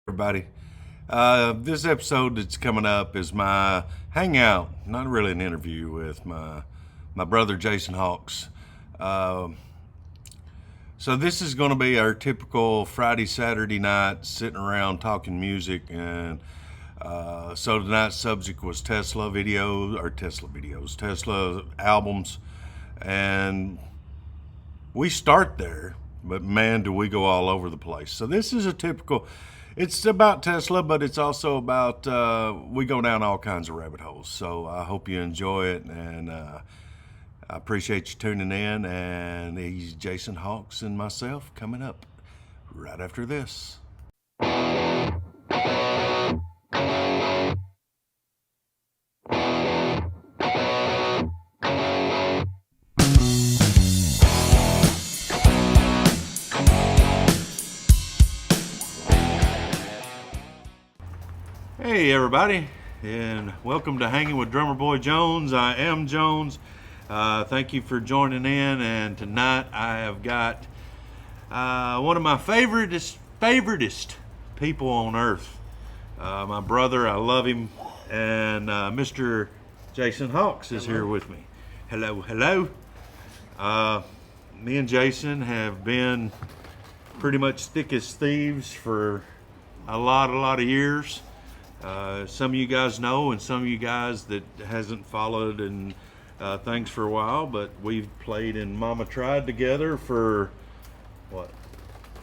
Everybody. This episode that's coming up is my hangout, not really an interview, with my brother Jason Hawks. Uh, so this is going to be our typical Friday, Saturday night sitting around talking music, and so tonight's subject was Tesla albums, and we start there, but man, do we go all over the place. So this is a typical. It's about Tesla, but it's also about we go down all kinds of rabbit holes. So I hope you enjoy it, and I appreciate you tuning in. And he's Jason Hawks and myself coming up right after this. Hey everybody, and welcome to Hanging with Drummer Boy Jones. I am Jones. Thank you for joining in, and tonight I have got one of my favoritist people on earth. My brother, I love him, and Mr. Jason Hawks is here with me. Hello, hello. Me and Jason have been pretty much thick as thieves for a lot of years. Some of you guys know, and some of you guys that hasn't followed and things for a while, but we've played in Mama Tried together for what,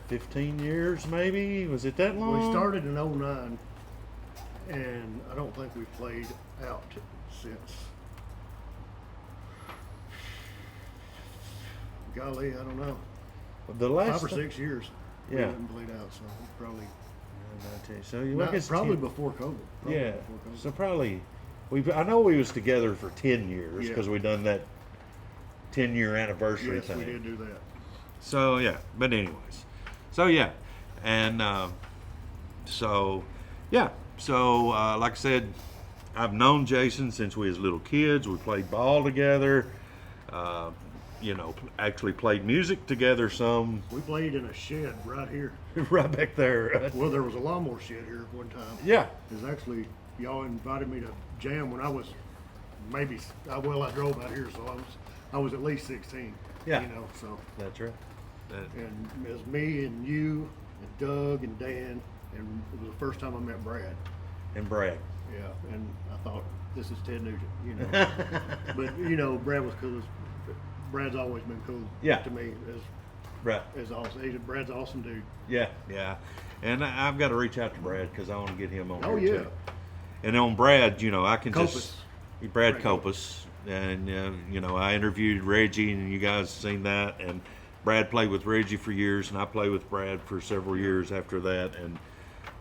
15 years maybe? Was it that long? We started in '09, and I don't think we've played out since. Golly, I don't know. The last 5 or 6 years. Yeah. We haven't played out, so probably. So you Not, probably before COVID. Probably yeah. Before COVID. So probably I know we was together for 10 years Yeah. because we done that 10-year anniversary Yes, thing. we did do that. So yeah, but anyways, so yeah, and so yeah, so like I said, I've known Jason since we was little kids. We played ball together. Actually played music together some. We played in a shed right here. Right back there. Well, there was a lawnmower shed here one time. Yeah. It was actually, y'all invited me to jam when I was maybe, I drove out here, so I was at least 16. Yeah. So. That's right. And it was me and you and Doug and Dan, and it was the first time I met Brad. And Brad. Yeah, and I thought, this is Ted Nugent, But, Brad was cool. Brad's always been cool to me as awesome. Brad's an awesome dude. Yeah, yeah. And I've got to reach out to Brad because I want to get him on Oh, here yeah. too. And on Brad, I can Copus. Brad Copus. And, I interviewed Reggie, and you guys seen that. And Brad played with Reggie for years, and I played with Brad for several years after that. And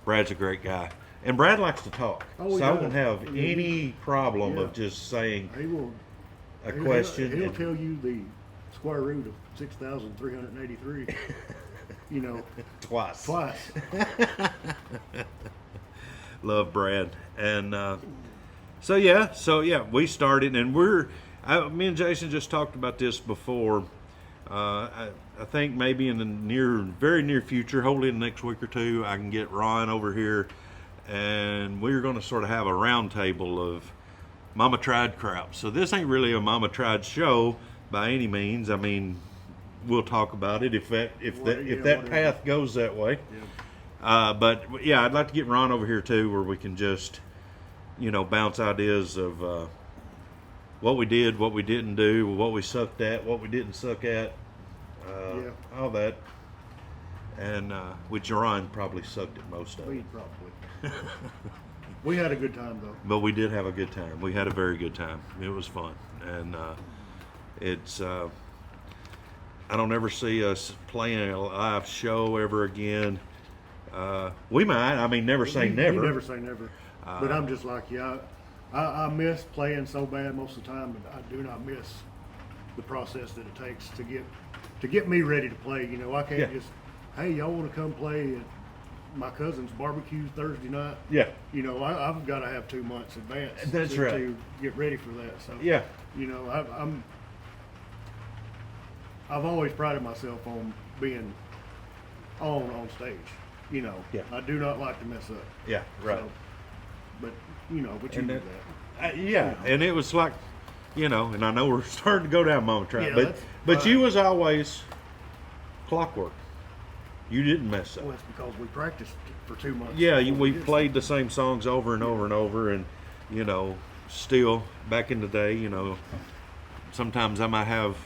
Brad's a great guy. And Brad likes to talk. Oh, so I won't have any problem Yeah. of just saying He will. a question. He'll and- tell you the square root of 6,383. Twice. Twice. Love Brad. And so yeah, we started, and me and Jason just talked about this before. I think maybe in the very near future, hopefully in the next week or two, I can get Ryan over here, and we're going to sort of have a round table of Mama Tried crowd. So this ain't really a Mama Tried show by any means. I mean, we'll talk about it if that path goes that way. Yeah. But yeah, I'd like to get Ron over here too, where we can just, bounce ideas of what we did, what we didn't do, what we sucked at, what we didn't suck at, all that. And which Ron probably sucked at most of it. We probably. We had a good time though. But we did have a good time. We had a very good time. It was fun, and it's. I don't ever see us playing a live show ever again. We might. I mean, never say never. You never say never. But I'm just like you. I miss playing so bad most of the time, but I do not miss the process that it takes to get me ready to play. I can't just, hey, y'all want to come play at my cousin's barbecue Thursday night? Yeah. I've got to have 2 months advance. That's to, right. To get ready for that. So Yeah. I've always prided myself on being on stage. You know, Yeah. I do not like to mess up. Yeah, right. So, but you And do that- that. yeah, and it was like, and I know we're starting to go down Mama Tried, Yeah, but that's you fine. was always clockwork. You didn't mess up. Well, it's because we practiced for 2 months. Yeah, before we did played the same songs over and over and over, and still back in the day, sometimes I might have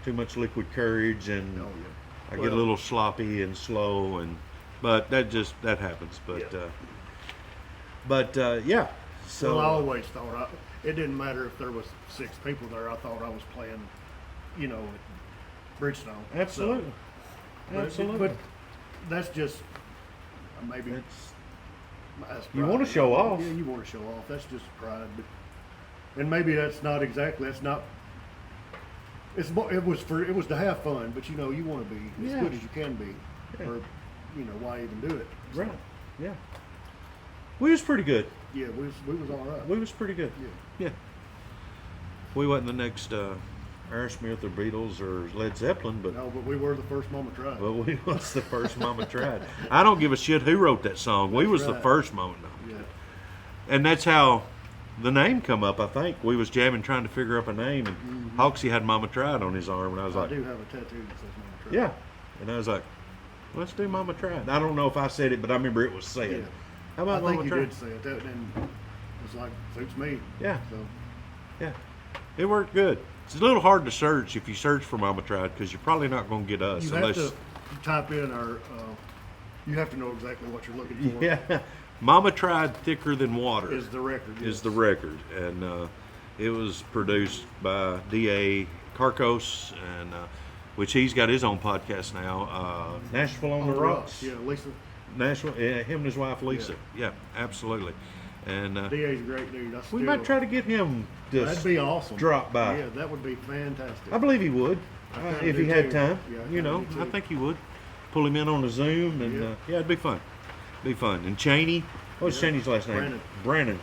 too much liquid courage, and Oh, yeah. I get a Well- little sloppy and slow, but that happens. But yeah. So Well, I always thought it didn't matter if there was 6 people there. I thought I was playing, at Bridgestone. absolutely, So, absolutely. But that's just maybe. It's, That's You pride. wanna show off. Yeah, you want to show off. That's just pride. And maybe that's not exactly. That's not. It was to have fun, but you want to be as Yeah. good as you can be, Yeah. or why even do it? So, right. Yeah. We was pretty good. Yeah, we was all right. We was pretty good. Yeah. Yeah. We wasn't the next Aerosmith or Beatles or Led Zeppelin, but No, but we were the first Mama Tried. well, we was the first Mama Tried. I don't give a shit who wrote that song. We was the right. first Mama. Yeah. And that's how the name come up. I think we was jamming trying to figure up a name, and Hoxie had Mama Tried on his arm, and I was I like, do have a tattoo that says Mama Tried. yeah. And I was like, let's do Mama Tried. I don't know if I said it, but I remember it was said. Yeah. How about I think Mama you Tried? did say it. That and it's like suits me. Yeah. So Yeah, it worked good. It's a little hard to search if you search for Mama Tried, because you're probably not going to get us you have to type in our. You have to know exactly what you're looking for. yeah. Mama Tried Thicker Than Water Is the record? is yes. the record, and it was produced by D.A. Carcos, and which he's got his own podcast now, Nashville on the Rocks. Yeah, Lisa. Nashville, yeah, him and his wife Lisa. Yeah, absolutely. And DA's a great dude. we might try to get him to That'd be awesome. drop by. Yeah, that would be fantastic. I believe he would, I kinda if do he had too. time. Yeah, I kinda do I too. think he would. Pull him in on a Zoom, and Yeah. yeah, it'd be fun. Be fun. And Cheney, what's Yeah. Cheney's last name? Brandon. Brandon.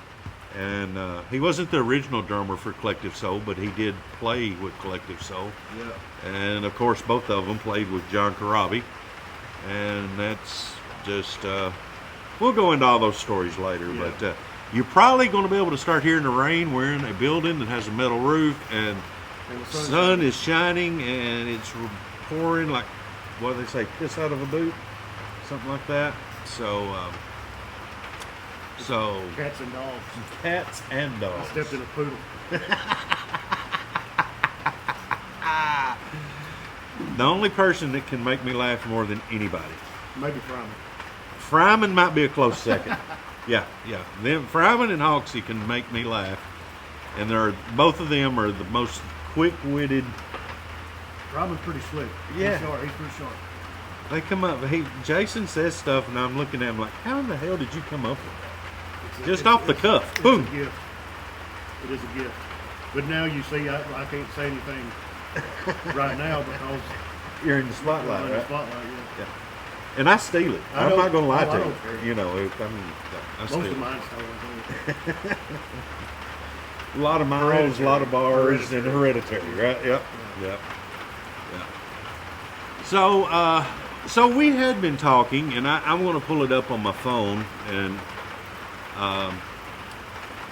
And he wasn't the original drummer for Collective Soul, but he did play with Collective Soul. Yeah. And of course, both of them played with John Corabi. And that's just, we'll go into all those stories later, Yeah. but you're probably going to be able to start hearing the rain. We're in a building that has a metal roof, and And the the sun's sun is shining, and it's pouring like, what do they say, piss out of a boot? Something like that. So, Cats and dogs. cats and I dogs. stepped in a poodle. The only person that can make me laugh more than anybody. Maybe from it. Fryman might be a close second. Yeah. Them Fryman and Hoxie can make me laugh, and both of them are the most quick-witted. Robin's pretty slick. Yeah. He's short. He's pretty short. They come up. Jason says stuff, and I'm looking at him like, "How in the hell did you come up with that?" Just off the cuff. It's Boom. a gift. It is a gift. But now you see, I can't say anything right now because You're in the I'm spotlight, in the right? spotlight. Yeah. And I steal it. I I'm don't- not going to lie oh, I to don't care. you. I steal Most of it. mine's stolen. A lot of miles, a lot of bars, and hereditary, right? Yep. So we had been talking, and I'm going to pull it up on my phone, and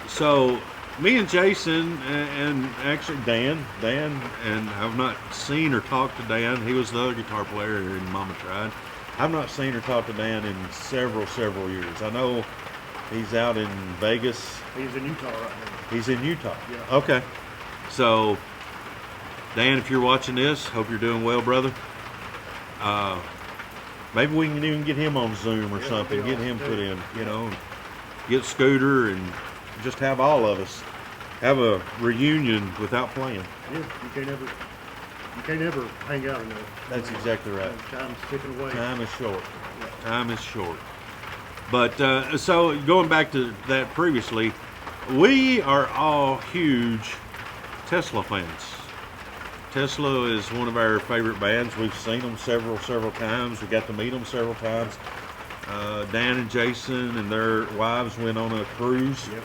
so me and Jason and actually Dan, and I've not seen or talked to Dan. He was the other guitar player here in Mama Tried. I've not seen or talked to Dan in several years. I know he's out in Vegas. He's in Utah right now. He's in Utah. Yeah. Okay. So, Dan, if you're watching this, hope you're doing well, brother. Maybe we can even get him on Zoom or Yeah, something. that'd be Get him awesome, put too. in, get Scooter and just have all of us have a reunion without playing. Yeah, you can't ever hang out enough. That's exactly right. Time's ticking away. Time is short. Yeah. Time is short. But so going back to that previously, we are all huge Tesla fans. Tesla is one of our favorite bands. We've seen them several times. We got to meet them several times. Dan and Jason and their wives went on a cruise, Yep.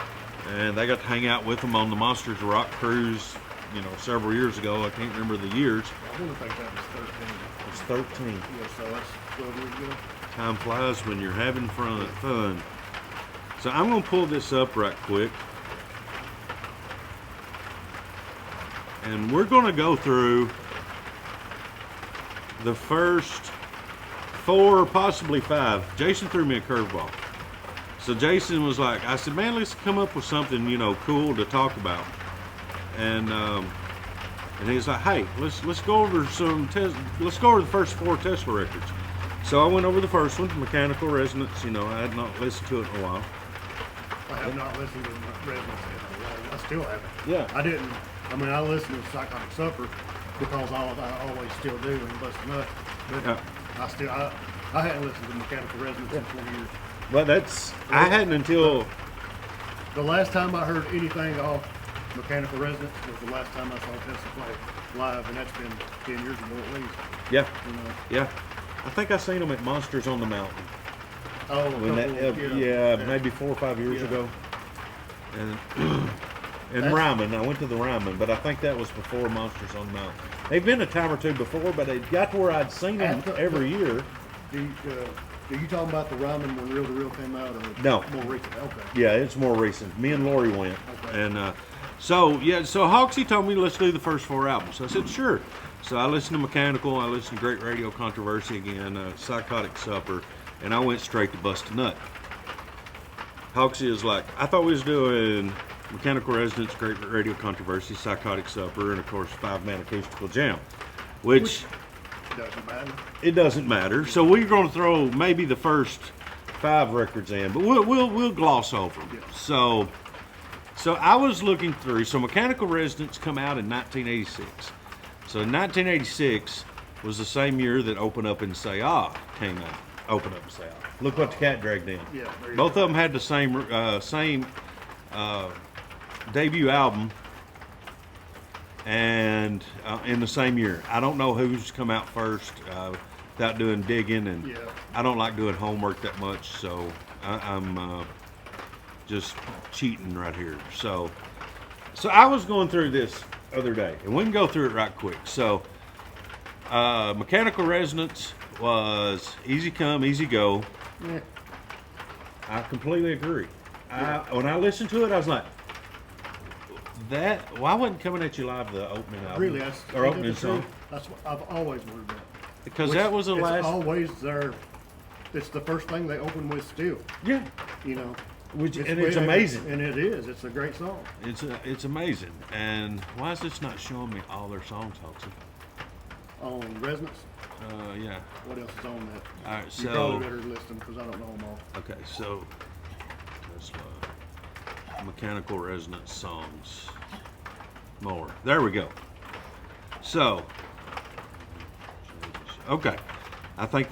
and they got to hang out with them on the Monsters of Rock cruise, several years ago. I can't remember the years. I want to think that was 13. It was 13. Yeah, so that's 12 years ago. Time flies when you're having fun. So I'm gonna pull this up right quick. And we're gonna go through the first 4, possibly 5. Jason threw me a curveball. So Jason was like, I said, man, let's come up with something, you know, cool to talk about. And he's like, hey, let's go over let's go over the first 4 Tesla records. So I went over the first one, Mechanical Resonance. You know, I had not listened to it in a while. I have not listened to Resonance in a while. I still haven't. Yeah. I didn't. I mean, I listened to Psychotic Supper because I always still do and bust nuts. But Yeah. I hadn't listened to Mechanical Resonance in 20 years. Well, I hadn't until... The last time I heard anything off Mechanical Resonance was the last time I saw Tesla play live, and that's been 10 years ago at least. Yeah. You know. Yeah. I think I seen them at Monsters on the Mountain. Oh, Maybe 4 or 5 years Yeah. ago. And Ryman, I went to the Ryman, but I think that was before Monsters on the Mountain. They've been a time or two before, but it got to where I'd seen them every year. Are you talking about the Ryman when Reel to Reel came out, or No. more recent? Okay. Yeah, it's more recent. Me and Lori went, Okay. and so Hawksy told me let's do the first 4 albums. I said sure. So I listened to Mechanical, I listened to Great Radio Controversy again, Psychotic Supper, and I went straight to Bust a Nut. Hawksy is like, I thought we was doing Mechanical Resonance, Great Radio Controversy, Psychotic Supper, and of course 5-Man Acoustical Jam, which Doesn't matter. it doesn't matter. So we're going to throw maybe the first 5 records in, but we'll gloss over them. Yeah. So I was looking through. So Mechanical Resonance come out in 1986. So in 1986 was the same year that Open Up and Say Ah came out. Open Up and Say Ah. Look what the cat dragged in. Yeah, there you Both go. of them had the same debut album, and in the same year. I don't know who's come out first without doing digging, and Yeah. I don't like doing homework that much, so I'm just cheating right here. So I was going through this other day, and we can go through it right quick. So Mechanical Resonance was easy come, easy go. Yeah. I completely agree. When I listened to it, I was like, why wasn't Coming at You Live the opening album? Really, or opening song? That's what I've always wondered that. Because that was the it's last. always their. It's the first thing they open with still. Yeah, You know. and it's amazing. And it is. It's a great song. It's amazing. And why is this not showing me all their songs, Hawksy? On Resonance. Yeah. What else is on that? All right, You so probably better list them because I don't know them all. okay, so Tesla Mechanical Resonance songs. More. There we go. So, okay, I think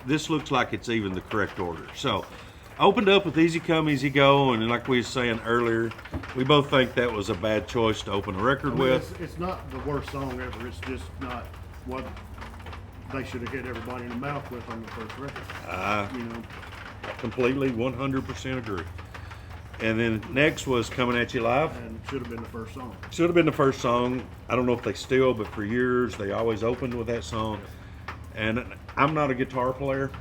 this looks like it's even the correct order. So, opened up with Easy Come, Easy Go, and like we were saying earlier, we both think that was a bad choice to open a record I mean, with. it's not the worst song ever. It's just not what they should have hit everybody in the mouth with on the first record. You know. Completely, 100% agree. And then next was Coming at You Live. And should have been the first song. Should have been the first song. I don't know if they still, but for years they always opened with that song. And I'm not a guitar player,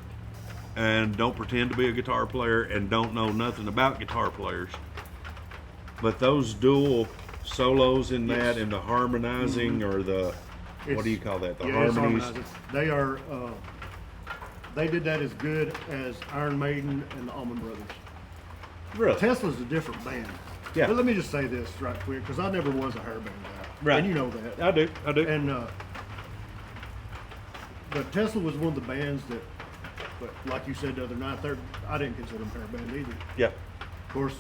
and don't pretend to be a guitar player, and don't know nothing about guitar players. But those dual solos in that, and the harmonizing, or the what do you call that? The it's harmonies. harmonized. They are. They did that as good as Iron Maiden and the Allman Brothers. Really? Tesla's a different band. Yeah. But let me just say this right quick, because I never was a hair band guy. Right. And you know that. I do. And but Tesla was one of the bands that, but like you said the other night, I didn't consider them a hair band either. Yeah. Of course,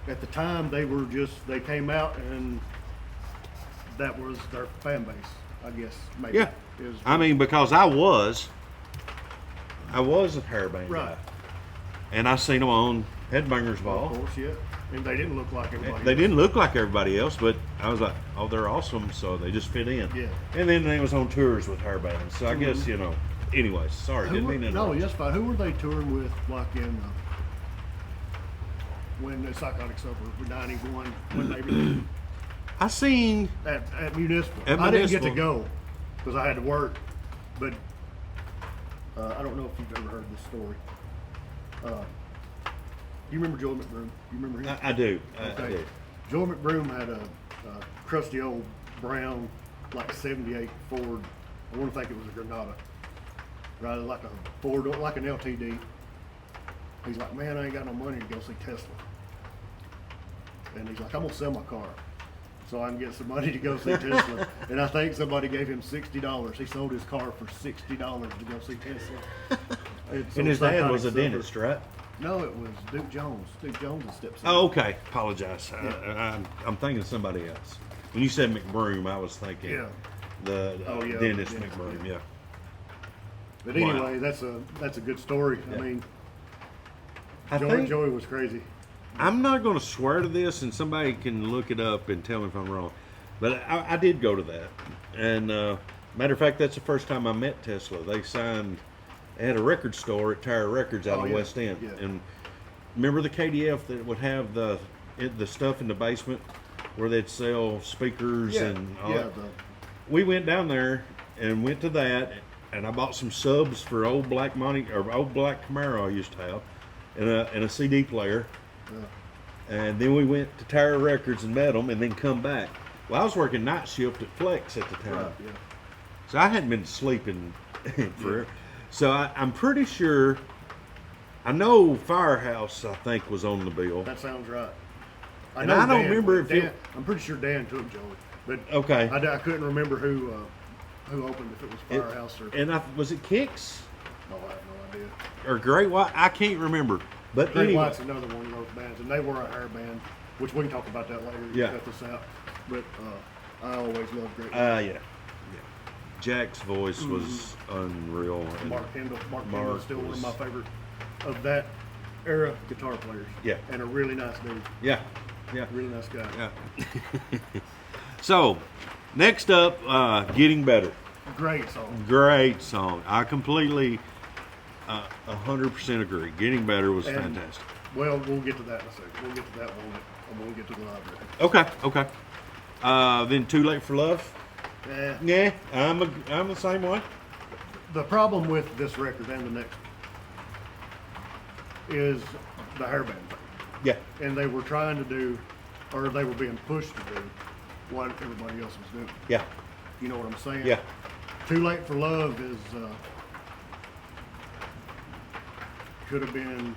at the time they came out and that was their fan base, I guess. Maybe. Yeah. I mean, because I was a hair band Right. guy. And I seen them on Headbangers Of Ball. course, yeah. And they didn't look like everybody They else. didn't look like everybody else, but I was like, oh, they're awesome, so they just fit in. Yeah. And then they was on tours with hair bands, so I guess, anyways, sorry, didn't mean to No, interrupt. yes, fine. Who were they touring with, like in when the Psychotic Supper was 91, when they I seen, at Municipal? At I didn't get to Municipal. go because I had to work, but I don't know if you've ever heard this story. Do you remember Joey McBroom? You remember him? I do. Okay. I do. Joey McBroom had a crusty old brown, like 78 Ford. I want to think it was a Granada. Right, like a Ford, like an LTD. He's like, man, I ain't got no money to go see Tesla. And he's like, I'm gonna sell my car so I can get some money to go see Tesla. And I think somebody gave him $60. He sold his car for $60 to go see Tesla. And his dad was a dentist, right? No, it was Duke Jones. Duke Jones' stepson. Oh, okay. Apologize. Yeah. I'm thinking of somebody else. When you said McBroom, I was thinking Yeah. the Yeah, dentist the dentist, McBroom. yeah. Yeah. But Wow. anyway, that's a good story. Yeah. I mean, I think Joey was crazy. I'm not going to swear to this, and somebody can look it up and tell me if I'm wrong. But I did go to that, and matter of fact, that's the first time I met Tesla. They had a record store at Tower Records out Oh, of yeah. West End, Yeah. and remember the KDF that would have the stuff in the basement where they'd sell speakers Yeah, and all yeah. that. We went down there and went to that, and I bought some subs for old black Camaro I used to have, and a CD player. And then we went to Tower Records and met them, and then come back. Well, I was working night shift at Flex at the time, Right, yeah. so I hadn't been sleeping for. So I'm pretty sure. I know Firehouse, I think, was on the bill. That sounds right. And I don't remember if Dan, I'm pretty sure Dan took Joey, but Okay. I couldn't remember who opened, if it was Firehouse or. And was it Kicks No, I have no idea. or Great White? I can't remember. But Great anyway, White's another one of those bands, and they were a hair band, which we can talk about that later. Yeah. Cut this out. But I always loved Great White. yeah. Jack's voice was unreal. And Mark Kendall. Mark Mark Kendall is still one was- of my favorite of that era guitar players. Yeah. And a really nice dude. Yeah, yeah, Really nice guy. yeah. So, next up, Getting Better. Great song. Great song. I completely, 100% agree. Getting Better was And- fantastic. Well, we'll get to that in a second. We'll get to that when we get to the live record. Okay. Then Too Late for Love. Yeah. Yeah, I'm the same way. The problem with this record and the next is the hairband thing. Yeah, And they were trying to do, or they were being pushed to do what everybody else was doing. yeah, You know what I'm saying? yeah, Too Late for Love is could have been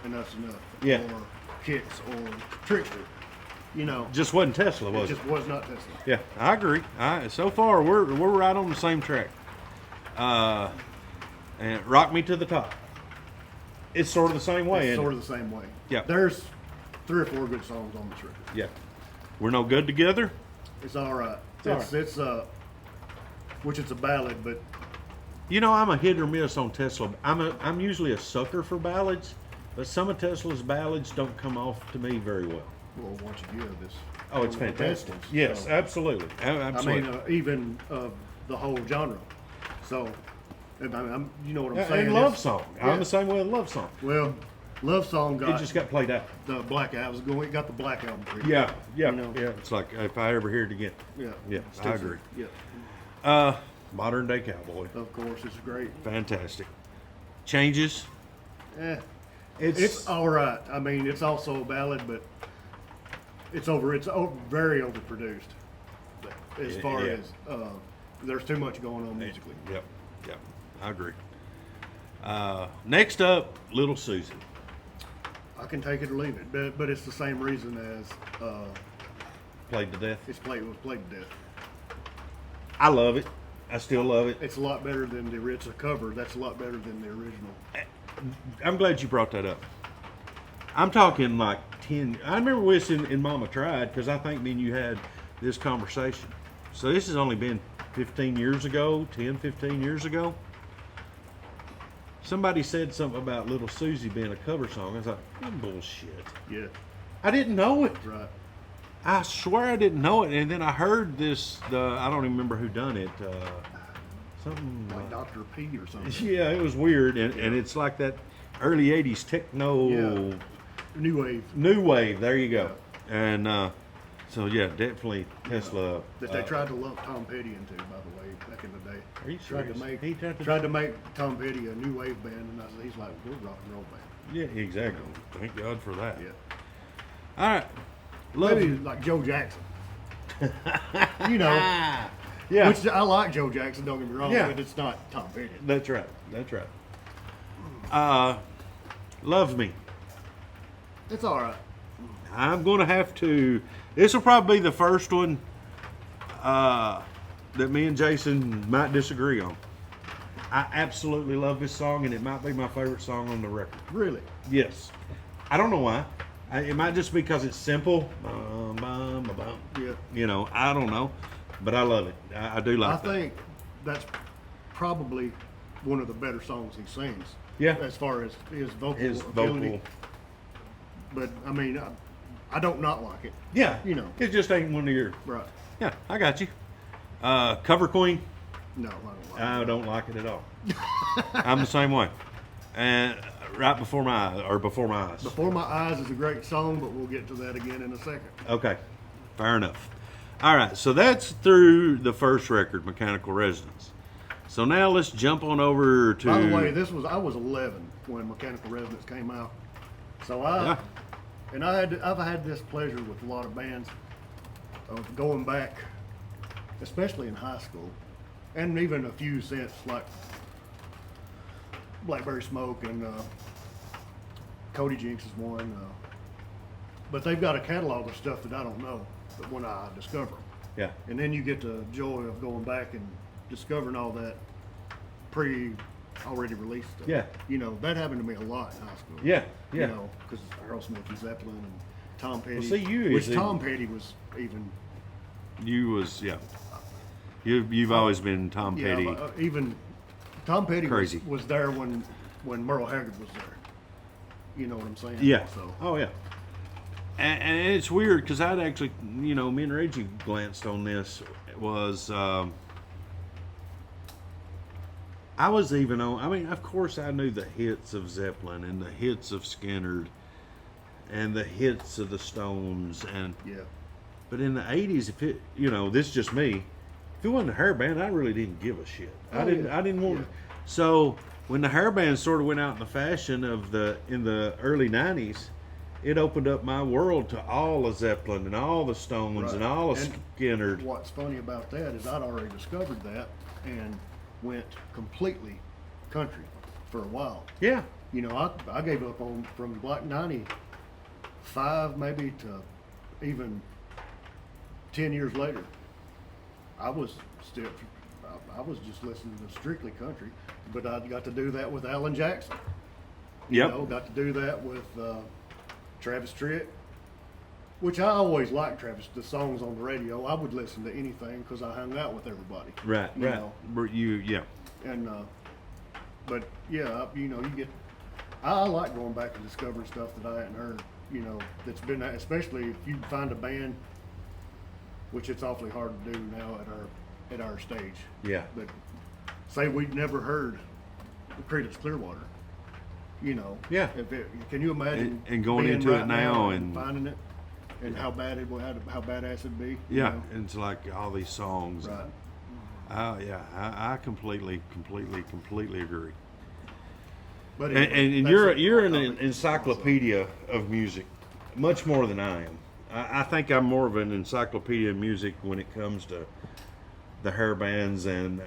Enough's Enough. Yeah. Or Kicks or Trickster. You know, just wasn't Tesla, it was it? just was not Tesla. Yeah, I agree. So far, we're right on the same track. And Rock Me to the Top. It's sort of the same way. It's isn't sort it? of the same way. Yeah. There's 3 or 4 good songs on this record. Yeah. We're No Good Together. It's all right. all It's which it's a ballad, but You know, I'm a hit or miss on Tesla. I'm usually a sucker for ballads, but some of Tesla's ballads don't come off to me very well. well, once you give this. Oh, it's one of the best fantastic. ones. Yes, So, absolutely. Absolutely. I mean, even the whole genre. So, you know what I'm and saying? Love It's- Song. yeah. I'm the same way with Love Song. Well, Love Song It got just got played out. the Black Album. It got the Black Album treatment. Yeah, yeah, You know? yeah. It's like if I ever hear it again. Yeah. Yeah, I Sticks agree. it. Yeah. Modern Day Cowboy. Of course, it's great. Fantastic. Changes. Eh, It's, it's all right. I mean, it's also a ballad, but it's very overproduced. As far Yeah. as there's too much going on musically. Yep, I agree. Next up, Little Susie. I can take it or leave it, but it's the same reason as Played to death. it was played to death. I love it. I still love it. It's a lot better than it's a cover. That's a lot better than the original. I'm glad you brought that up. I'm talking like 10. I remember this in Mama Tried because I think me and you had this conversation. So this has only been 15 years ago, 10, 15 years ago. Somebody said something about Little Susie being a cover song. I was like, bullshit. Yeah, I didn't know it. right. I swear I didn't know it. And then I heard this, I don't even remember who done it. Something Like Dr. P or something. yeah, it was weird. And it's like that early 80s techno. Yeah. New Wave. New wave, there you go. And So yeah, definitely Tesla. That they tried to lump Tom Petty into, by the way, back in the day. Are you Tried to serious? make He tried to- tried to make Tom Petty a new wave band, and he's like, we're a rock and roll band. Yeah, exactly. Thank God for that. Yeah, All right. Love maybe you. like Joe Jackson. You know, Yeah. which I like Joe Jackson. Don't get me wrong, Yeah. but it's not Tom Petty. That's right. That's right. Love Me. It's all right. I'm going to have to. This will probably be the first one that me and Jason might disagree on. I absolutely love this song, and it might be my favorite song on the record. Really. Yes. I don't know why. It might just be because it's simple. Bum, bum, ba, bum. Yeah. You know, I don't know. But I love it. I do I like that. think that's probably one of the better songs he sings. Yeah. As far as his vocal His ability. vocal. But I mean, I don't not like it. Yeah. You know. It just ain't one of your. Right. Yeah, I got you. Cover Queen. No, I don't like I it. don't like it at all. I'm the same way. And right before my eyes, or before my eyes. Before My Eyes is a great song, but we'll get to that again in a second. Okay, fair enough. All right, so that's through the first record, Mechanical Resonance. So now let's jump on over to. By the way, I was 11 when Mechanical Resonance came out. So Yeah. I've had this pleasure with a lot of bands of going back, especially in high school, and even a few since, like Blackberry Smoke and Cody Jinks is one. But they've got a catalog of stuff that I don't know, but when I discover them. Yeah, And then you get the joy of going back and discovering all that already released stuff. Yeah. You know, that happened to me a lot in high school. Yeah, yeah. You know, because Aerosmith and Zeppelin and Tom Petty. see, you which is in- Tom Petty was even. you was yeah. You've always been Tom Yeah, Petty. even Tom Petty Crazy. was there when Merle Haggard was there. You know what I'm saying? Yeah. So Oh yeah. And it's weird because I'd actually, me and Reggie glanced on this. It was I was even on. I mean, of course, I knew the hits of Zeppelin and the hits of Skinner, and the hits of the Stones, yeah. but in the '80s, if it, this is just me. If it wasn't a hair band, I really didn't give a shit. Oh, I didn't. yeah. I didn't want. Yeah. So when the hair band sort of went out in the fashion in the early '90s, it opened up my world to all of Zeppelin and all the Stones Right. and all of And Skinner. What's funny about that is I'd already discovered that and went completely country for a while. Yeah, You know, I gave up on from like 95 maybe to even 10 years later. I was just listening to strictly country, but I got to do that with Alan Jackson. yep, You know, got to do that with Travis Tritt, which I always liked the songs on the radio. I would listen to anything because I hung out with everybody. right, you right. know. Yeah, And but yeah, you get. I like going back and discovering stuff that I hadn't heard. You know, that's been, especially if you find a band, which it's awfully hard to do now at our stage. yeah, But say we'd never heard Creedence Clearwater. You know. Yeah. Can you imagine? And going being into it right now and- finding it, and how badass it'd be. you yeah. know? And it's like all these songs. Right. Oh yeah, I completely agree. But And, anyway, and that's you're a an topic. encyclopedia of music, much more than I am. I think I'm more of an encyclopedia of music when it comes to the hair bands and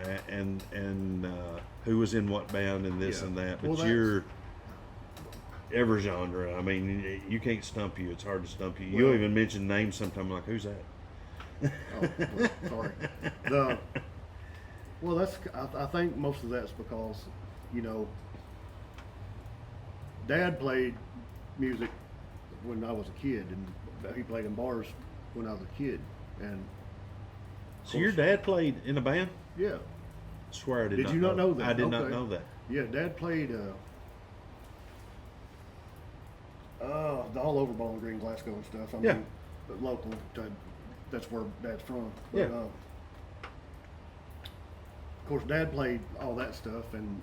who was in what band and this Yeah. and that. But Well, that's- you're every genre. I mean, you can't stump you. It's hard to stump you. You'll Well- even mention names sometime like, who's that? Oh, well, sorry. I think most of that's because, Dad played music when I was a kid, and he played in bars when I was a kid, and So your dad played in a band? yeah, I swear I did. Did you not know that? I did not Okay. know that. yeah, Dad played the all over Bowling Green, Glasgow and stuff. I Yeah. mean, but local. That's where Dad's from. But, Yeah. of course, Dad played all that stuff and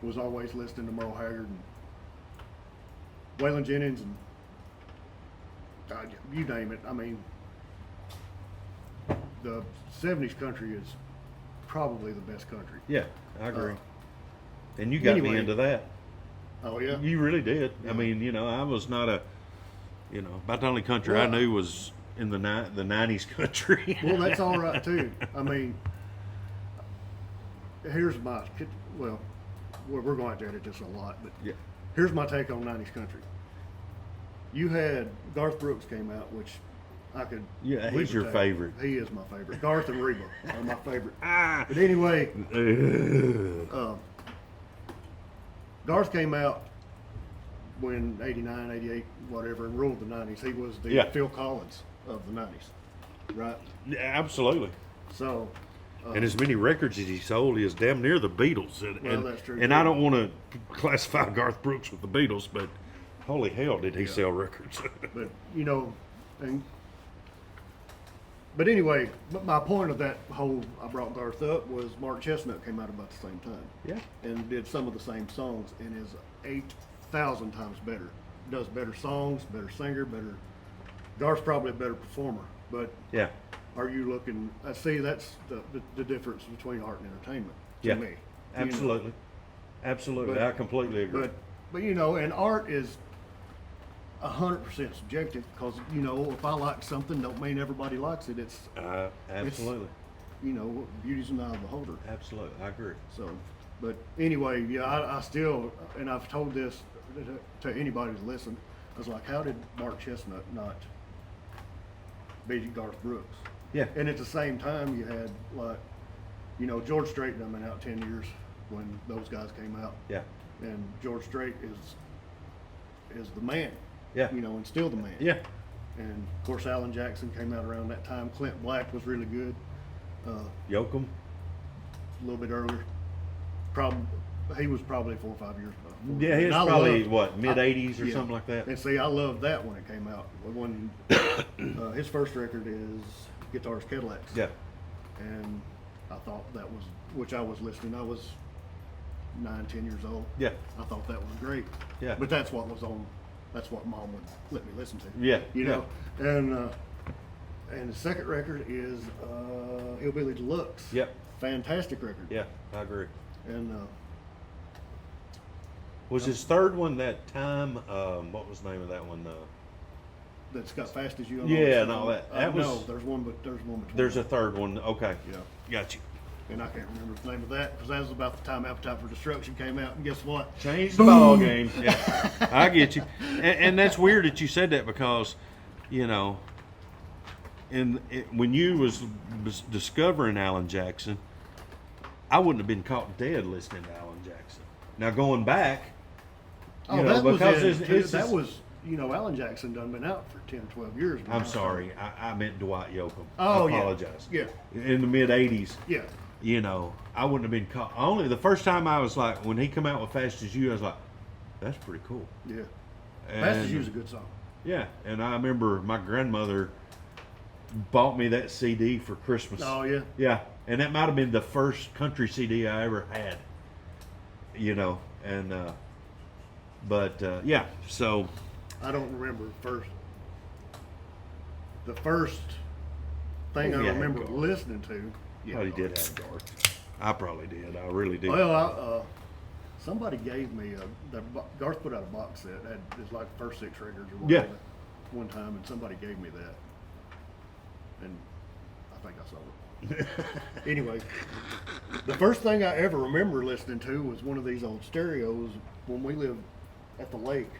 was always listening to Merle Haggard and Waylon Jennings and you name it. I mean, the '70s country is probably the best country. Yeah, I agree. And you got me anyway. into that. Oh yeah. You really did. Yeah. I mean, you know, I was not a, you know, about the only country I Well, knew was in the 90s country. Well, that's all right too. I mean, here's my well, we're going to edit this a lot, but Yeah. here's my take on '90s country. You had Garth Brooks came out, which I could. Yeah, leave he's your with that. favorite. He is my favorite. Garth and Reba are my favorite. Ah. But anyway, Garth came out when '89, '88, whatever, and ruled the '90s. He was the Yeah. Phil Collins of the '90s, right? Yeah, absolutely. So. And as many records as he sold, he is damn near the Beatles. And, Well, that's true, And too. I don't want to classify Garth Brooks with the Beatles, but holy hell, did he sell records? But you know, but anyway, but my point of that whole I brought Garth up was Mark Chestnut came out about the same time. Yeah. And did some of the same songs and is 8,000 times better. Does better songs, better singer, better. Garth's probably a better performer, but Yeah. are you looking? See, that's the difference between art and entertainment to Yeah. me. You know? Absolutely. Absolutely. But- I completely agree. But you know, and art is 100% subjective because you know if I like something, don't mean everybody likes it. It's Absolutely. you know, beauty's in the eye of the beholder. Absolutely. I agree. So, but anyway, yeah, I still, and I've told this to anybody who's listened. I was like, how did Mark Chestnut not beat Garth Brooks? Yeah. And at the same time, you had like, you know, George Strait done been out 10 years when those guys came out. Yeah. And George Strait is the man. Yeah. You know, and still the man. Yeah. And of course, Alan Jackson came out around that time. Clint Black was really good. Yoakum. A little bit earlier. He was probably 4 or 5 years before. Yeah, he And was I probably, loved- what, mid-'80s or yeah. something like that? And see, I loved that when it came out. When his first record is Guitarist Cadillacs. Yeah. And I thought that was, which I was listening. I was 9, 10 years old. Yeah. I thought that was great. Yeah. But that's what was on. That's what Mom would let me listen to. Yeah, You know, and the second record is Hillbilly Deluxe. Yep. Fantastic record. Yeah, I agree. And Was his third one that time? What was the name of that one? that's got Fast as You. On Yeah, all and all that. That no, was- there's one between. There's a third one. Okay. Yeah. Got you. And I can't remember the name of that because that was about the time Appetite for Destruction came out. And guess what? Changed the ball game. Yeah, I get you. And that's weird that you said that because, you know, when you was discovering Alan Jackson, I wouldn't have been caught dead listening to Alan Jackson. Now going back, Oh, you know, that was because it. That was, you know, Alan Jackson done been out for 10, 12 years. now. I'm sorry, I meant Dwight Yoakam. Oh, I yeah. apologize. Yeah. In the mid '80s. Yeah. You know, I wouldn't have been caught. Only the first time I was like, when he come out with Fast as You, I was like, that's pretty cool. Yeah. And, Fast as You's a good song. Yeah, and I remember my grandmother bought me that CD for Christmas. Oh, yeah. Yeah, and that might have been the first country CD I ever had. You know, and yeah, so I don't remember the first thing I Yeah, remember Garth. listening to. Yeah, probably did have Garth. I probably did. I really did. Well, somebody gave me Garth put out a box set. It's like the first 6 records or Yeah. whatever. One time, and somebody gave me that, and I think I sold it. Anyway, the first thing I ever remember listening to was one of these old stereos when we lived at the lake,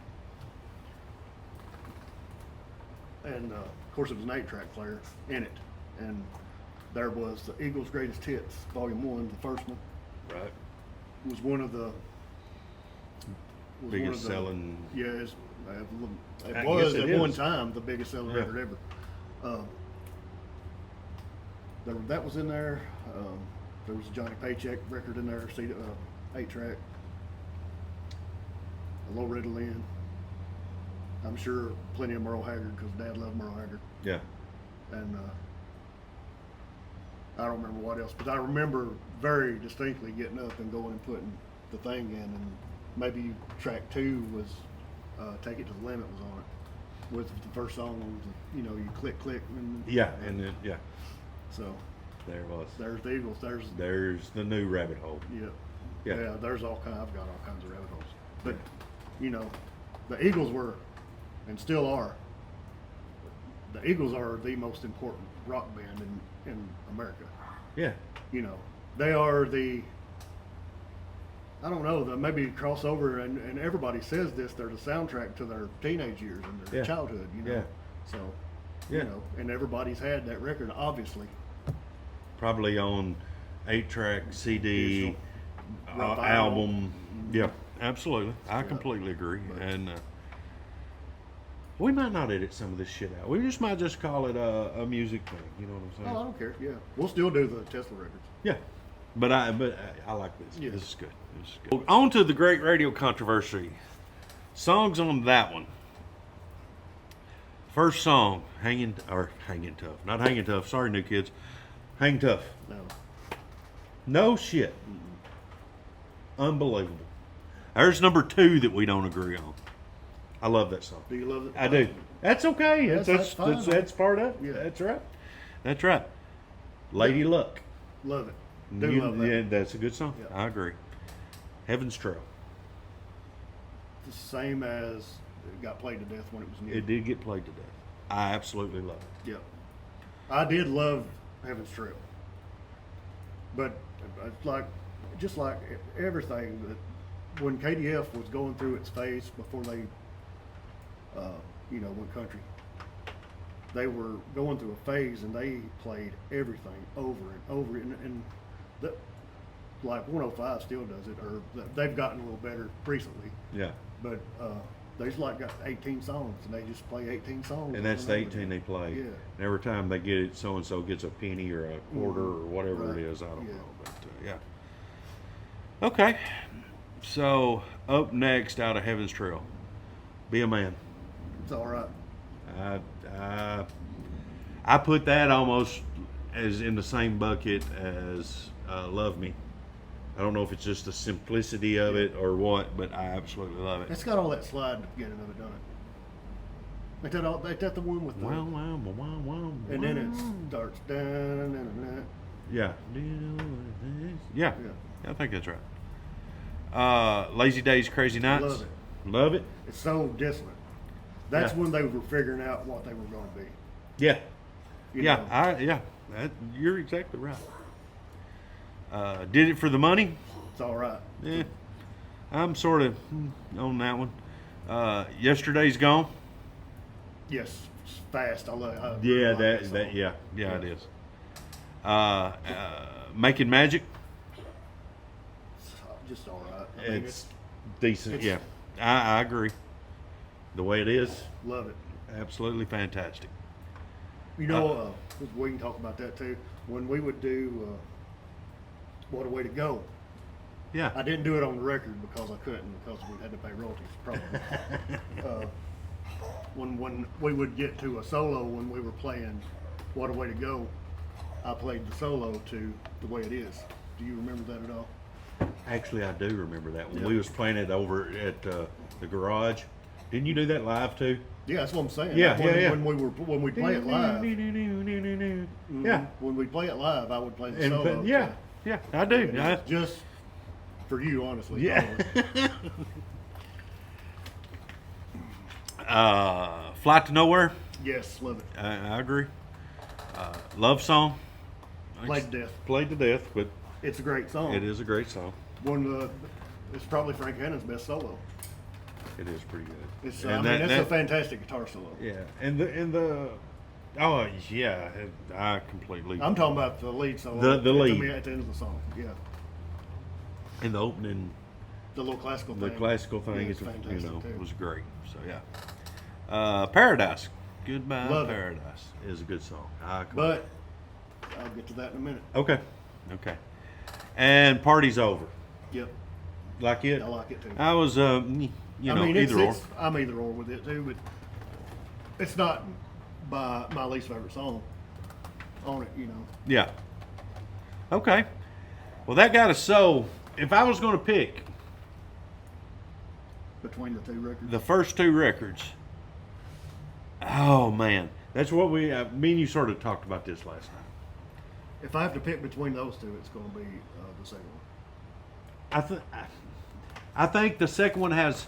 and of course it was an 8-track player in it, and there was the Eagles' Greatest Hits, Volume 1, the first one. Right. Was one of the Biggest selling. Yes, I it guess was it at one is. time the biggest selling Yeah. record ever. That was in there. There was a Johnny Paycheck record in there, 8-track. A Loretta Lynn. I'm sure plenty of Merle Haggard because Dad loved Merle Haggard. Yeah. And I don't remember what else, but I remember very distinctly getting up and going and putting the thing in, and maybe track 2 was "Take It to the Limit" was on it. With the first song, you know, you click, and Yeah, and then, yeah. So There was. there's the Eagles. There's the new rabbit hole. Yeah. Yeah. Yeah, there's all kind. I've got all kinds of rabbit holes. But you know, the Eagles were, and still are. The Eagles are the most important rock band in America. Yeah. You know, they are the. I don't know. The maybe crossover, and everybody says this. They're the soundtrack to their teenage years and their Yeah. childhood. You know. Yeah. So. Yeah. You know, and everybody's had that record, obviously. Probably on 8-track, CD, Rock album. Yeah, absolutely. I completely agree. But- And we might not edit some of this shit out. We just might just call it a music thing. You know what I'm saying? Oh, I don't care. Yeah, we'll still do the Tesla records. Yeah. But I like this. Yeah. This is good. This is good. On to the great radio controversy. Songs on that one. First song, Hangin' Tough. Not Hangin' Tough. Sorry, new kids. Hang Tough. No. No shit. Unbelievable. There's number 2 that we don't agree on. I love that song. Do you love it? I do. That's okay. That's fine. That's part of it. Yeah. That's right. That's right. Lady Luck. Love it. Do love that. Yeah, that's a good song. Yeah. I agree. Heaven's Trail. The same as it got played to death when it was new. It did get played to death. I absolutely love it. Yeah. I did love Heaven's Trail. But it's like, just like everything, that when KDF was going through its phase before they, went country, they were going through a phase and they played everything over and over. And that, like 105 still does it, or they've gotten a little better recently. Yeah. But they've like got 18 songs, and they just play 18 songs. And that's the over and 18 they play. Yeah. And every time they get it, so and so gets a penny or a quarter or whatever Right. it is. I don't Yeah. know, but yeah. Okay. So up next, out of Heaven's Trail, Be a Man. It's all right. I put that almost as in the same bucket as Love Me. I don't know if it's just the simplicity of it or what, but I absolutely love it. It's got all that slide at the beginning of it, don't it? Ain't that the one with the... And then it starts... Yeah. Yeah. I think that's right. Lazy Days, Crazy Nights. Love it. Love it. It's so dissonant. That's Yeah. when they were figuring out what they were going to be. Yeah. You Yeah. know? You're exactly right. Did it for the money? It's all right. Yeah. I'm sort of on that one. Yesterday's Gone. Yes. It's fast. I love it. Yeah, I like that song. yeah, it is. Making Magic. It's just all right. I mean, It's decent. it's- Yeah, I agree. The way it is, love it. absolutely fantastic. You know, we can talk about that too. When we would do What a Way to Go, Yeah. I didn't do it on the record because I couldn't, because we had to pay royalties, probably. When we would get to a solo, when we were playing What a Way to Go, I played the solo to The Way It Is. Do you remember that at all? Actually, I do remember that when Yeah. we was playing it over at the garage. Didn't you do that live too? Yeah, that's what I'm saying. Yeah, when, yeah. When we play it live, Yeah. when we play it live, I would play the And solo. yeah, I do. And it's just for you, honestly. Yeah. Flight to Nowhere. Yes, love it. I agree. Love Song. Played to death. Played to death, but It's a great song. it is a great song. It's probably Frank Hannon's best solo. It is pretty good. It's And it's a fantastic guitar solo. yeah, and the oh yeah, I completely. I'm talking about the lead solo. The lead. at the end of the song. Yeah, in the opening, the little classical the thing. classical thing Yeah, is it's fantastic too. was great. So yeah, Paradise, Goodbye Love it. Paradise is a good song. But I'll get to that in a minute. okay, and Party's Over. Yep, Like it. I like it too. I was either or. I'm either or with it too, but it's not by my least favorite song on it. You know. Yeah. Okay. Well, that got us. So, if I was going to pick Between the two records. the first 2 records, oh man, that's what me and you sort of talked about this last night. if I have to pick between those two, it's going to be the second one. I think the second one has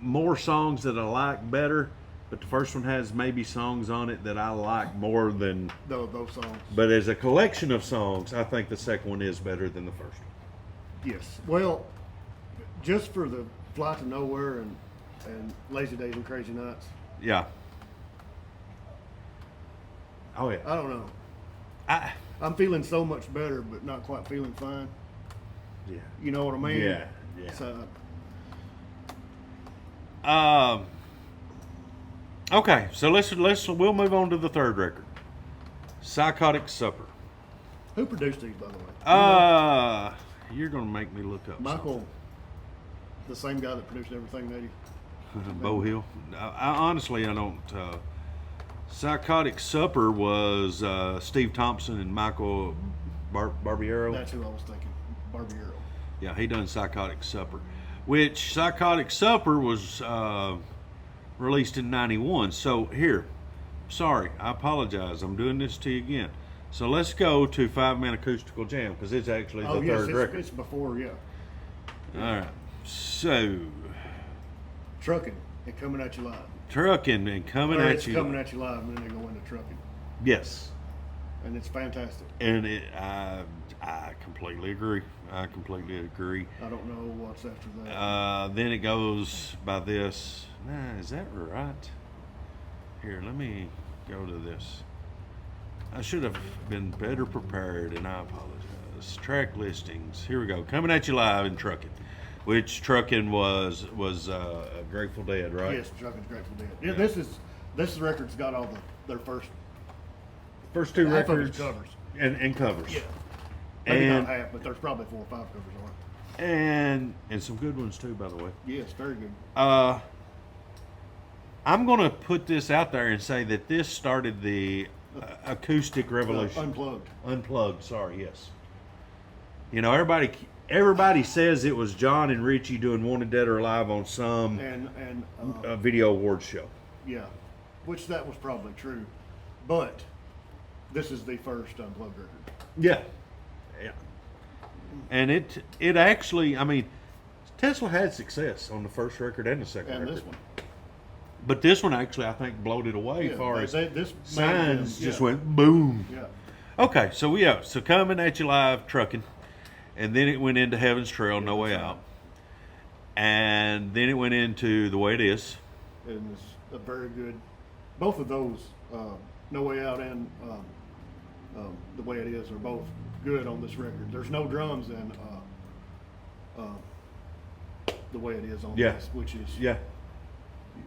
more songs that I like better, but the first one has maybe songs on it that I like more than Those songs. But as a collection of songs, I think the second one is better than the first one. Yes. Well, just for the Flight to Nowhere and Lazy Days and Crazy Nights. Yeah. Oh yeah. I don't know. I'm feeling so much better, but not quite feeling fine. Yeah. You know what I mean? Yeah. Yeah. So, Okay, so we'll move on to the third record, Psychotic Supper. who produced these, by the way? You're gonna make me look up Michael, the same guy that produced everything, Native. something. Bow Hill. Honestly, I don't. Psychotic Supper was Steve Thompson and Michael Barbiero. That's who I was thinking. Barbiero. Yeah, he done Psychotic Supper, which Psychotic Supper was released in '91. So here, sorry, I apologize. I'm doing this to you again. So let's go to 5-Man Acoustical Jam because it's actually the third record. It's before, yeah. All right, so Trucking and Coming At You Live. Trucking and Coming Or At it's You. Coming At You Live, and then they go into Trucking. Yes, And it's fantastic. and I completely agree. I completely agree. I don't know what's after that. Then it goes by this. Nah, is that right? Here, let me go to this. I should have been better prepared, and I apologize. Track listings. Here we go. Coming At You Live in Trucking, which Trucking was Grateful Dead, right? Yes, Trucking's Grateful Dead. Yeah, Yeah. this record's got all their first First two half of records it's covers. and covers. Yeah. Maybe And not half, but there's probably 4 or 5 covers on it. and some good ones too, by the way. Yes, very good. I'm going to put this out there and say that this started the acoustic revolution. Unplugged. Unplugged. Sorry, yes. You know, everybody says it was John and Richie doing Wanted Dead or Alive on some And video awards show. yeah, which that was probably true, but this is the first Unplugged record. Yeah, yeah. And it actually, I mean, Tesla had success on the first record and the second And record. this one. But this one actually, I think, blowed it away Yeah, as far as this signs made just them- went boom. Yeah. Okay, so so Coming At You Live, Trucking, and then it went into Heaven's Trail, No Way Out, and then it went into The Way It Is. And it's a very good, both of those, No Way Out and The Way It Is are both good on this record. There's no drums in The Way It Is on Yeah. this, which is, Yeah,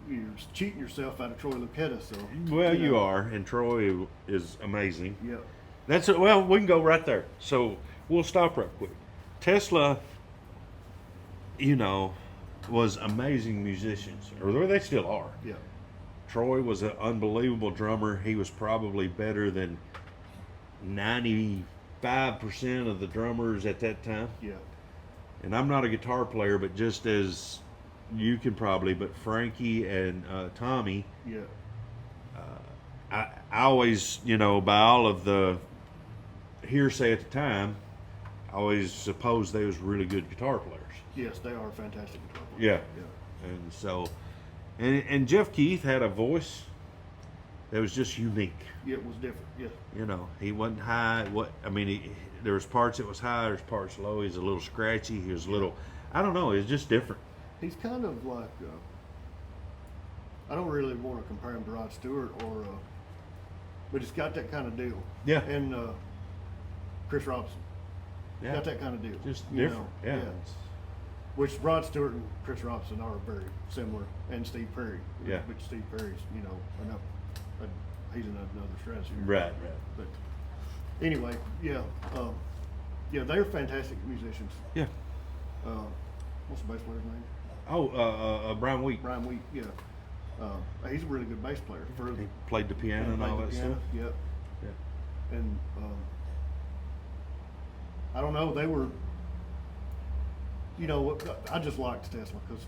you're cheating yourself out of Troy Lucetta, so. well, you know. are, and Troy is amazing. Yeah. Well, we can go right there. So we'll stop right quick. Tesla, you know, was amazing musicians, or they still are. Yeah. Troy was an unbelievable drummer. He was probably better than 95% of the drummers at that time. Yeah. And I'm not a guitar player, but just as you can probably, but Frankie and Tommy, Yeah. I always, you know, by all of the hearsay at the time, I always supposed they was really good guitar players. Yes, they are fantastic guitar players. Yeah. Yeah. And so, and Jeff Keith had a voice that was just unique. Yeah, it was different. Yeah. You know, he wasn't high. There was parts that was high, there's parts low. He was a little scratchy. He was a little, I don't know. He was just different. He's kind of like, I don't really want to compare him to Rod Stewart but he's got that kind of deal. Yeah. And Chris Robinson. Yeah. Got that kind of deal. Just you different. know? Yeah. Which Rod Stewart and Chris Robinson are very similar, and Steve Perry. Yeah. But Steve Perry's, you know, he's in another stratosphere. Right. But anyway, yeah, they're fantastic musicians. Yeah. What's the bass player's name? Oh, Brian Wheat. Brian Wheat. Yeah. He's a really good bass player. He played the piano and all that stuff. Yep. Yeah. And I don't know. They were, you know, I just liked Tesla because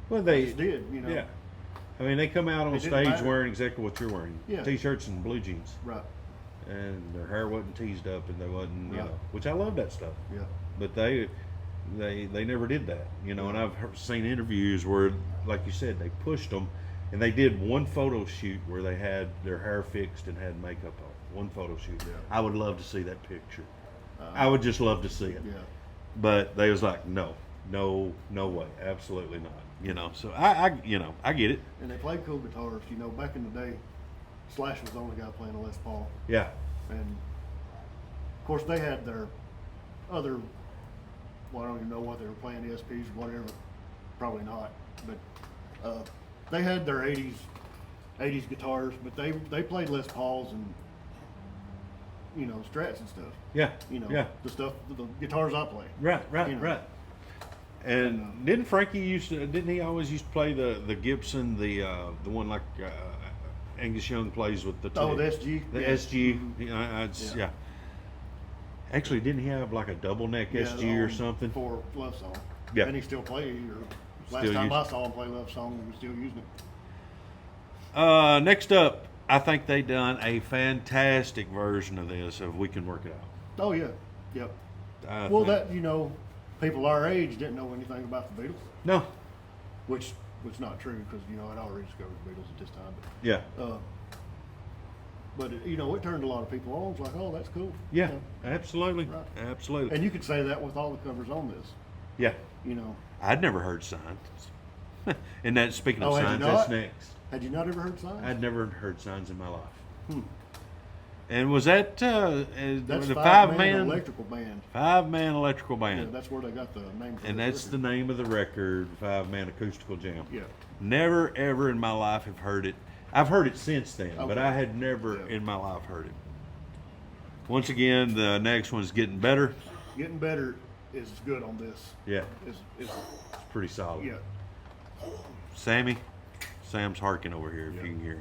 Well, they they just did, you know. Yeah. I mean, they come out on It didn't stage matter. wearing exactly what you're wearing. Yeah. T-shirts and blue jeans. Right. and their hair wasn't teased up, and they wasn't, you Right. know, which I love that stuff. Yeah. But they never did that, you know. And I've seen interviews where, like you said, they pushed them, and they did one photo shoot where they had their hair fixed and had makeup on. One photo shoot. Yeah. I would love to see that picture. I would just love to see it. Yeah. But they was like, no way, absolutely not. You know, so I get it. And they played cool guitars. You know, back in the day, Slash was the only guy playing a Les Paul. Yeah. And of course, they had their other, well, I don't even know what they were playing, ESPs, whatever. Probably not. But they had their 80s guitars, but they played Les Pauls and, you know, Strats and stuff. Yeah. You know, Yeah. the guitars I play. Right. You know. Right. And didn't Frankie didn't he always used to play the Gibson, the one like Angus Young plays with the Oh, the SG? The Yeah. SG. Mm-hmm. Yeah. Actually, didn't he have like a double neck SG or something? For Love Song. Yeah. And he still plays. Last Still time I use- saw him play Love Song, he was still using it. Next up, I think they done a fantastic version of this of We Can Work It Out. Oh, yeah. Yep. I Well, think- that, you know, people our age didn't know anything about the Beatles, No. which was not true because, you know, I'd already discovered the Beatles at this time. Yeah. But you know, it turned a lot of people on. It's like, oh, that's cool. Yeah. You know? Absolutely. Right. Absolutely. And you could say that with all the covers on this. Yeah. You know, I'd never heard Signs. And that, speaking of Oh, had you Signs, not? that's next. had you not ever heard Signs? I'd never heard Signs in my life. Hmm. And was that That's the five-man electrical band. 5-man electrical Yeah, band? that's where they got the name from. And that's the name of the record, 5-man acoustical jam. Yeah. Never ever in my life have heard it. I've heard it since then, but Okay. I had never Yeah. in my life heard it. Once again, the next one's getting better. Getting Better is good on this. Yeah, Is it's pretty solid. yeah. Sam's harking over here if Yeah. you can hear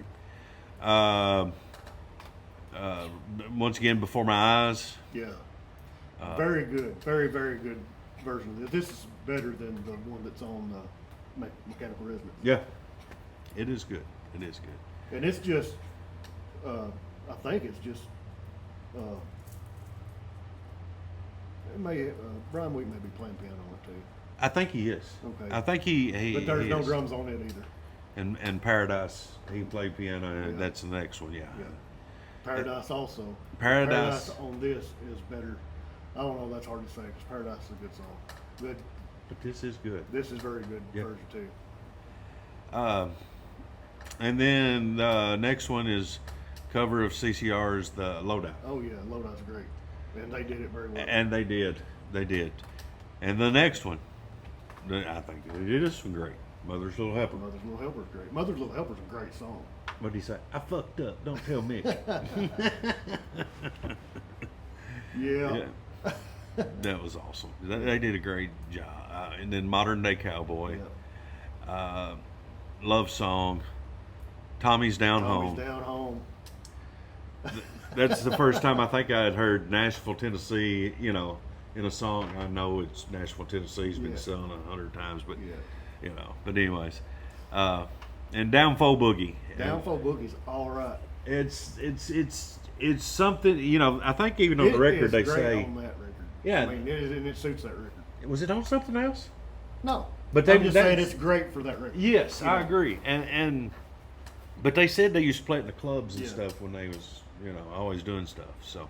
him. Once again, Before My Eyes. Yeah. Very good. Very, very good version of this. This is better than the one that's on Mechanical Resonance. Yeah, it is good. It is good. And it's just, I think it's just, Brian Wheat may be playing piano on it too. I think he is. Okay. I think he But there's he no is. drums on it either. And Paradise, he played piano, and Yeah. that's the next one. Yeah. Yeah. Paradise also. Paradise- on this is better. I don't know, that's hard to say because Paradise is a good song. Good. But this is good. This is very good Yeah. version too. And then the next one is cover of CCR's The Lowdown. Oh yeah, Lowdown's great. And they did it very well. And they did. And the next one, I think they did this one great. Mother's Little Helper. Mother's Little Helper's great. Mother's Little Helper's a great song. What did he say? I fucked up. Don't tell me. Yeah. Yeah. That was awesome. They did a great job. And then Modern Day Cowboy, Love Song, Tommy's Down Tommy's Home. Down Home. That's the first time I think I had heard Nashville, Tennessee, you know, in a song. I know it's Nashville, Tennessee's been Yeah. sung 100 times, but Yeah. you know. But anyways, and Downfall Boogie. Downfall Boogie's all right. It's something, you know. I think even on the It record is they great say, on that record. Yeah. I mean, it suits that record. was it on something else? No. But I'm just saying that's- it's great for that record. Yes, You I know. agree. And but they said they used to play it in the clubs and Yeah. stuff when they was, you know, always doing stuff. So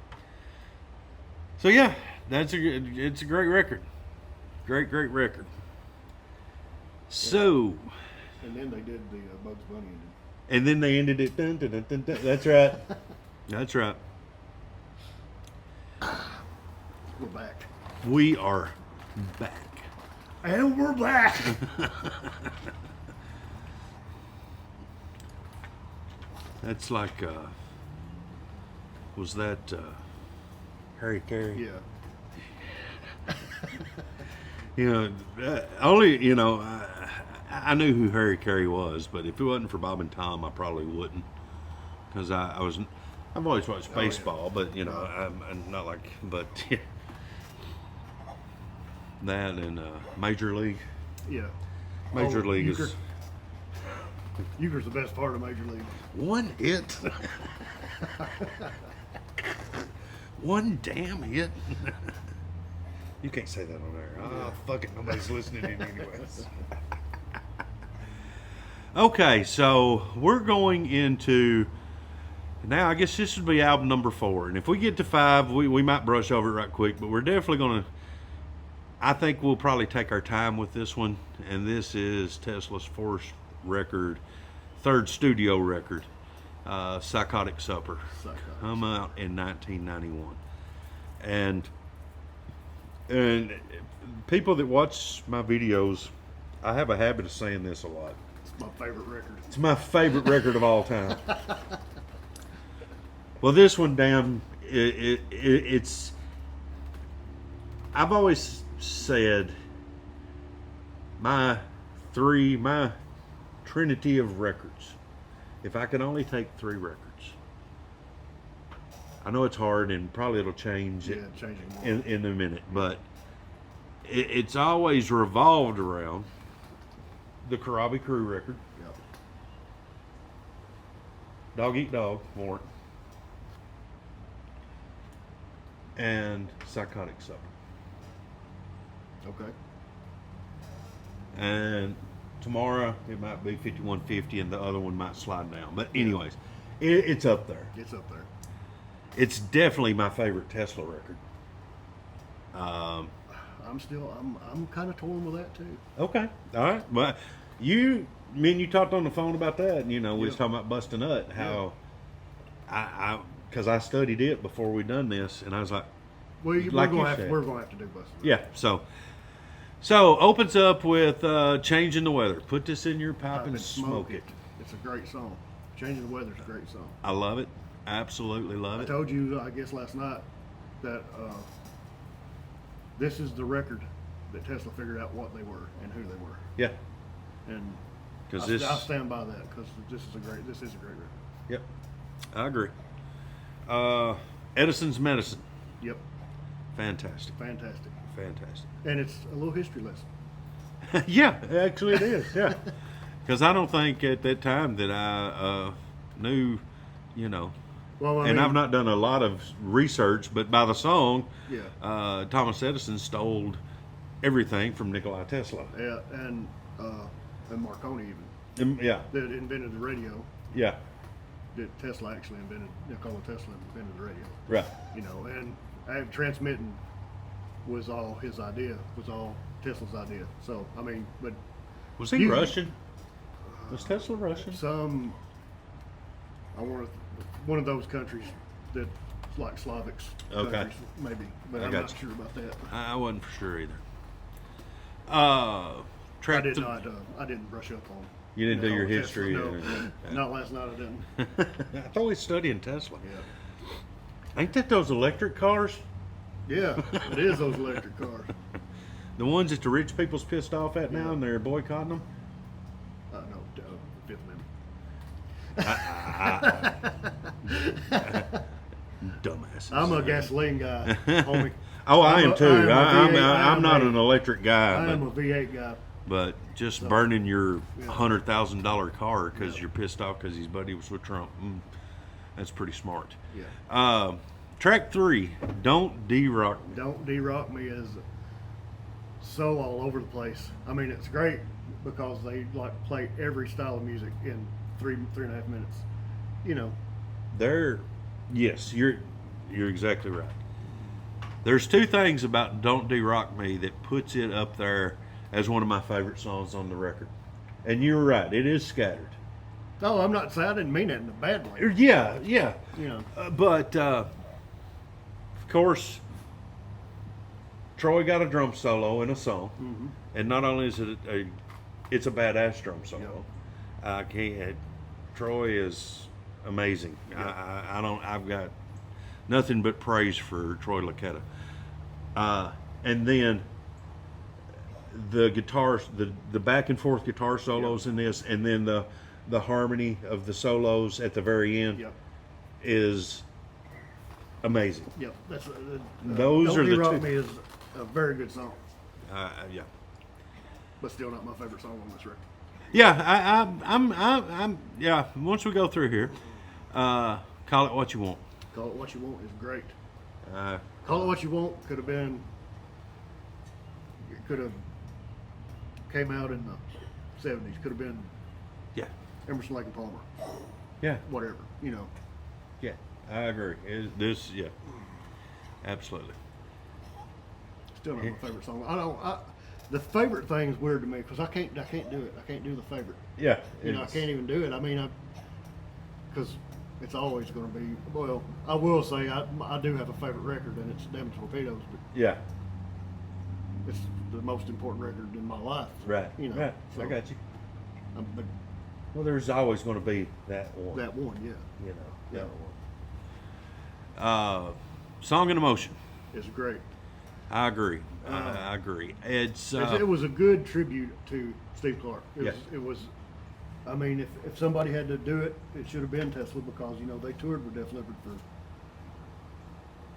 yeah, it's a great record. Great record. So, And then they did the Bugs Bunny ending. and then they ended it. Dun, dun, dun, dun, dun. That's right. That's right. We're back. We are back. And we're back. That's like, was that Harry Carey? Yeah. You know, only, you know, I knew who Harry Carey was, but if it wasn't for Bob and Tom, I probably wouldn't. Because I've always watched Oh, yeah. baseball, but, you know, I'm not like, but that and Major League. Yeah. Major League Euchre. is Euchre's the best part of Major League. one hit. One damn hit. You can't say that on there. Oh, fuck it. Nobody's listening in anyways. Okay, so we're going into... Now, I guess this would be album number 4. And if we get to 5, we might brush over it right quick. But we're definitely going to... I think we'll probably take our time with this one. And this is Tesla's 4th record, 3rd studio record, Psychotic Supper. Come out in 1991. And people that watch my videos, I have a habit of saying this a lot. It's my favorite record. It's my favorite record of all time. Well, this one, damn, it's... I've always said my trinity of records. If I could only take 3 records. I know it's hard and probably it'll change in a minute, but it's always revolved around the Karabi Crew record. Yep. Dog Eat Dog, Warrant. And Psychotic Supper. Okay. And tomorrow it might be 5150 and the other one might slide down. But anyways, it's up there. It's up there. It's definitely my favorite Tesla record. I'm kind of torn with that too. Okay. All right. Well, me and you talked on the phone about that, and we was talking about Bust a Nut, how because I studied it before we done this, and I was like, well, like we're going to have to do Bust a Nut. Yeah. So opens up with Changing the Weather. Put this in your pipe and smoke it. It's a great song. Changing the Weather's a great song. I love it. Absolutely love it. I told you, I guess last night, that this is the record that Tesla figured out what they were and who they were. Yeah. And because I stand by that because this is a great record. Yep. I agree. Edison's Medicine. Yep. Fantastic. Fantastic. And it's a little history lesson. Yeah, actually it is. Yeah. Because I don't think at that time that I knew, Well, I've not done a lot of research, but by the song, yeah. Thomas Edison stole everything from Nikola Tesla. Yeah, and Marconi even. Yeah. That invented the radio. Yeah. That Tesla actually invented. Nikola Tesla invented the radio. Right. And transmitting was all his idea. Was all Tesla's idea. So but was he Russian? Was Tesla Russian? One of those countries that's like Slavics. Okay. Countries, maybe, but I'm not sure about that. I wasn't for sure either. I didn't brush up on. You didn't do your history? No, not last night. I didn't. I thought we was studying Tesla. Yeah. Ain't that those electric cars? Yeah, it is those electric cars. The ones that the rich people's pissed off at now, and they're boycotting them. No, Fifth Amendment. Dumbasses. I'm a gasoline guy, homie. Oh, I am too. I'm not an electric guy. I am a V8 guy. But just burning your $100,000 car because you're pissed off because his buddy was with Trump. That's pretty smart. Yeah. Track 3, Don't D-Rock Me. Don't D-Rock Me is so all over the place. It's great because they play every style of music in 3.5 minutes. Yes, you're exactly right. There's 2 things about Don't D-Rock Me that puts it up there as one of my favorite songs on the record. And you're right, it is scattered. Oh, I didn't mean that in a bad way. Yeah. But of course, Troy got a drum solo in a song, and not only is it it's a badass drum solo. Troy is amazing. Yeah. I've got nothing but praise for Troy Laketta. And then the guitars, the back and forth guitar solos in this, and then the harmony of the solos at the very end is amazing. Yep, that's those are the 2. Don't Me is a very good song. Yeah. But still not my favorite song on this record. Yeah, I'm Once we go through here, Call It What You Want. Call It What You Want is great. Call It What You Want could have been. It could have came out in the '70s. Could have been Yeah. Emerson, Lake and Palmer. Yeah. Whatever, you know. Yeah. I agree. Yeah. Absolutely. Still not my favorite song. The favorite thing is weird to me because I can't do it. I can't do the favorite. Yeah. You know, I can't even do it. I mean, because it's always going to be. Well, I will say I do have a favorite record, and it's Damn Torpedoes, but Yeah. it's the most important record in my life. Right. You know. Right. So, I got you. But Well, there's always going to be that one. that one, yeah, You know. Yeah. That one. Song and Emotion. it's great. I agree. I agree. It was a good tribute to Steve Clark. Yes. It was. I mean, if somebody had to do it, it should have been Tesla because they toured with Def Leppard for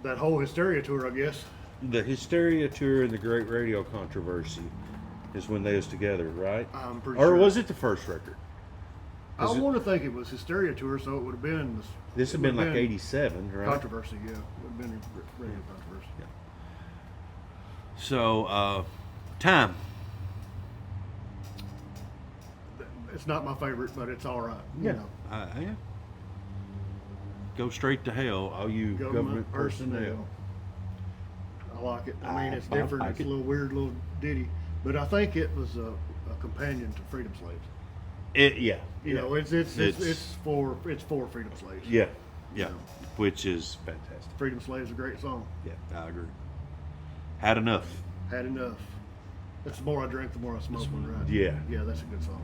that whole Hysteria tour, I guess. The Hysteria tour and the Great Radio Controversy is when they was together, right? I'm pretty Or sure. was it the first record? I Is it- want to think it was Hysteria tour, so it would have been. This had been like '87, right? Controversy, yeah. It would have been radio controversy. Yeah. So, Time. It's not my favorite, but it's all right. You know. Yeah. Go straight to hell, all you government personnel. I like it. I mean, it's I different. like It's it. a little weird, little ditty, but I think it was a companion to Freedom Slaves. Yeah. You know, it's for Freedom Slaves. Yeah. You Yeah. know. Which is fantastic. Freedom Slaves is a great song. Yeah, I agree. Had enough. Had enough. It's the more I drink, the more I smoke. One, right? Yeah. Yeah, that's a good song.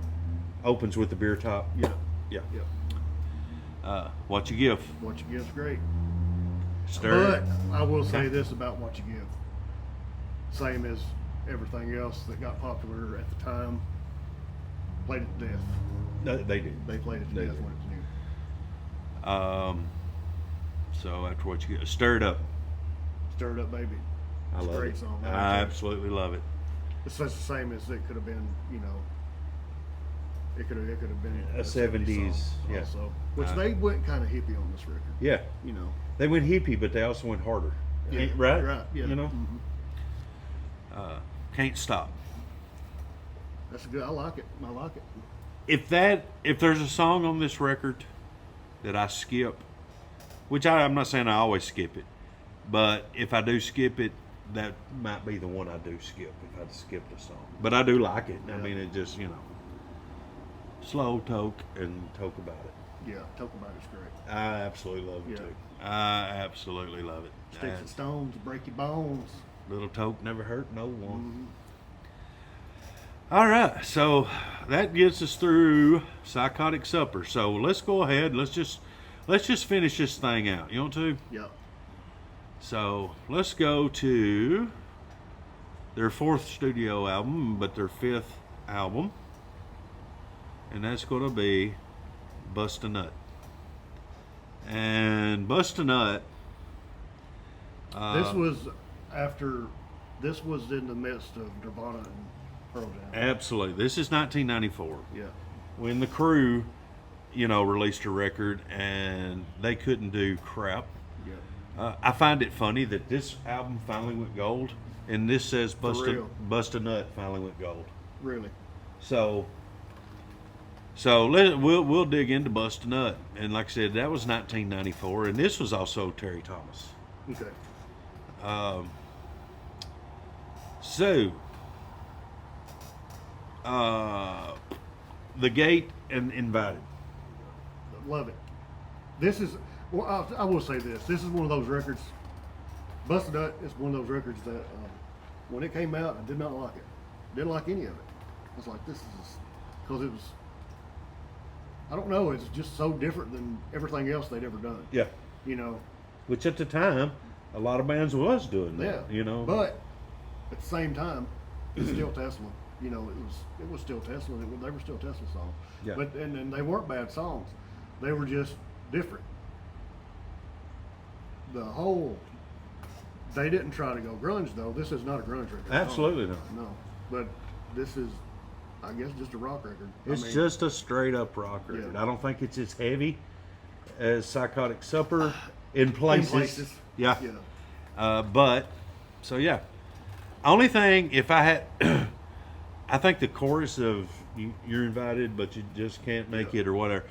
Opens with the beer top. Yeah. Yeah. Yeah. What You Give. What You Give's great. Stir. But I will say this about What You Give. Same as everything else that got popular at the time. Played it to death. No, they did. They played it to They death did. when it was new. So after What You Give, Stir It Up. Stir It Up Baby. I It's love a great it. song. I absolutely love it. It's just the same as it could have been, it could have been A 70s, song yeah. Also, which they went kind of hippie on this record. Yeah. You know. They went hippie, but they also went harder. Yeah, Right? Right. Yeah. You know? Mhm. Can't Stop. That's good. I like it. I like it. If there's a song on this record that I skip, which I'm not saying I always skip it, but if I do skip it, that might be the one I do skip if I skipped a song. But I do like it. I Yeah. mean, it just, slow toke and toke about it. Yeah. Talk about it's great. I absolutely love it Yeah. too. I absolutely love it. Sticks and stones, break your bones. Little toke never hurt no one. Mhm. All right, so that gets us through Psychotic Supper. So let's go ahead. Let's just finish this thing out. You want to? Yeah. So let's go to their 4th studio album, but their 5th album, and that's going to be Bust a Nut. And Bust a Nut. This was after. This was in the midst of Nirvana and Pearl Jam. Absolutely, this is 1994. Yeah. When the Crew, released a record and they couldn't do crap. Yeah. I find it funny that this album finally went gold, and this says real. Bust a Nut finally went gold. Really. So we'll dig into Bust a Nut, and like I said, that was 1994, and this was also Terry Thomas. Okay. So, The Gate and Invited. Love it. This is. Well, I will say this. This is one of those records. Bust a Nut is one of those records that when it came out, I did not like it. Didn't like any of it. I was like, this is because it was. I don't know. It's just so different than everything else they'd ever done. Yeah. You know. Which at the time, a lot of bands was doing that. Yeah. You know. But at the same time, it's still Tesla. You know, it was still Tesla. They were still Tesla songs. Yeah. But and they weren't bad songs. They were just different. They didn't try to go grunge though. This is not a grunge record. Absolutely not. No. But this is, I guess, just a rock record. It's just a straight up rock record. Yeah. I don't think it's as heavy as Psychotic Supper in places. places. Yeah. Yeah. But so yeah, only thing if I had, I think the chorus of "You're invited, but you just can't make it" or whatever.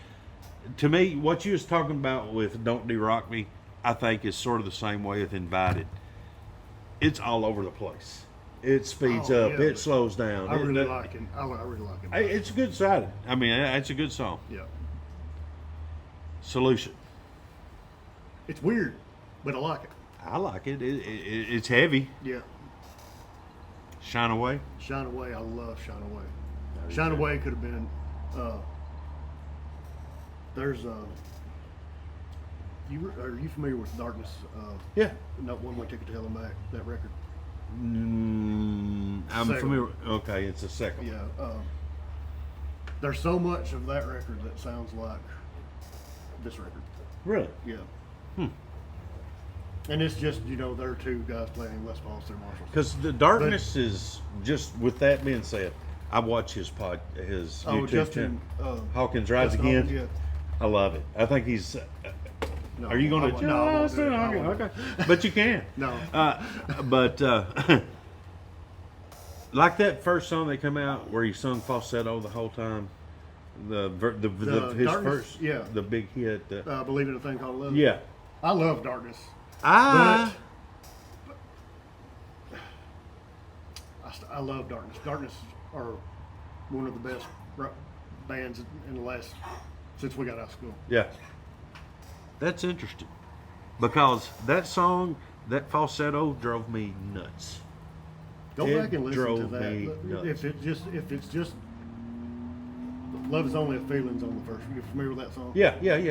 To me, what you was talking about with "Don't De-Rock Me," I think is sort of the same way with "Invited." It's all over the place. It speeds Oh, up. yeah, it slows down. I really like it. I really like it. It's a good side. I mean, it's a good song. Yeah. Solution. It's weird, but I like it. I like it. It's heavy. Yeah. Shine Away. Shine Away. I love Shine Away. do Shine too. Away could have been. There's are you familiar with Darkness? Yeah. Not One Way Ticket to Hell and Back. That record. I'm Second. familiar. Okay, it's a second. Yeah. There's so much of that record that sounds like this record. Really? Yeah. Hmm. And it's just, there are two guys playing Les Pauls through Marshalls. Because the darkness is just. With that being said, I watch his YouTube Justin channel. Hawkins Rides Justin Again. Hawkins, I love it. I think he's. No, Are you going to? No, I won't do it. I won't. Okay, but you can. No. But like that first song that came out where he sung falsetto the whole time. His Darkness, first, yeah. the big hit. Believe in a Thing Called Love. Yeah. I love Darkness. I love Darkness. Darkness are one of the best bands in the last, since we got out of school. Yeah. That's interesting. Because that song, that falsetto drove me nuts. Go It back and listen to drove that. me nuts. If it's just Love Is Only a Feelings on the first. You familiar with that song? Yeah. That's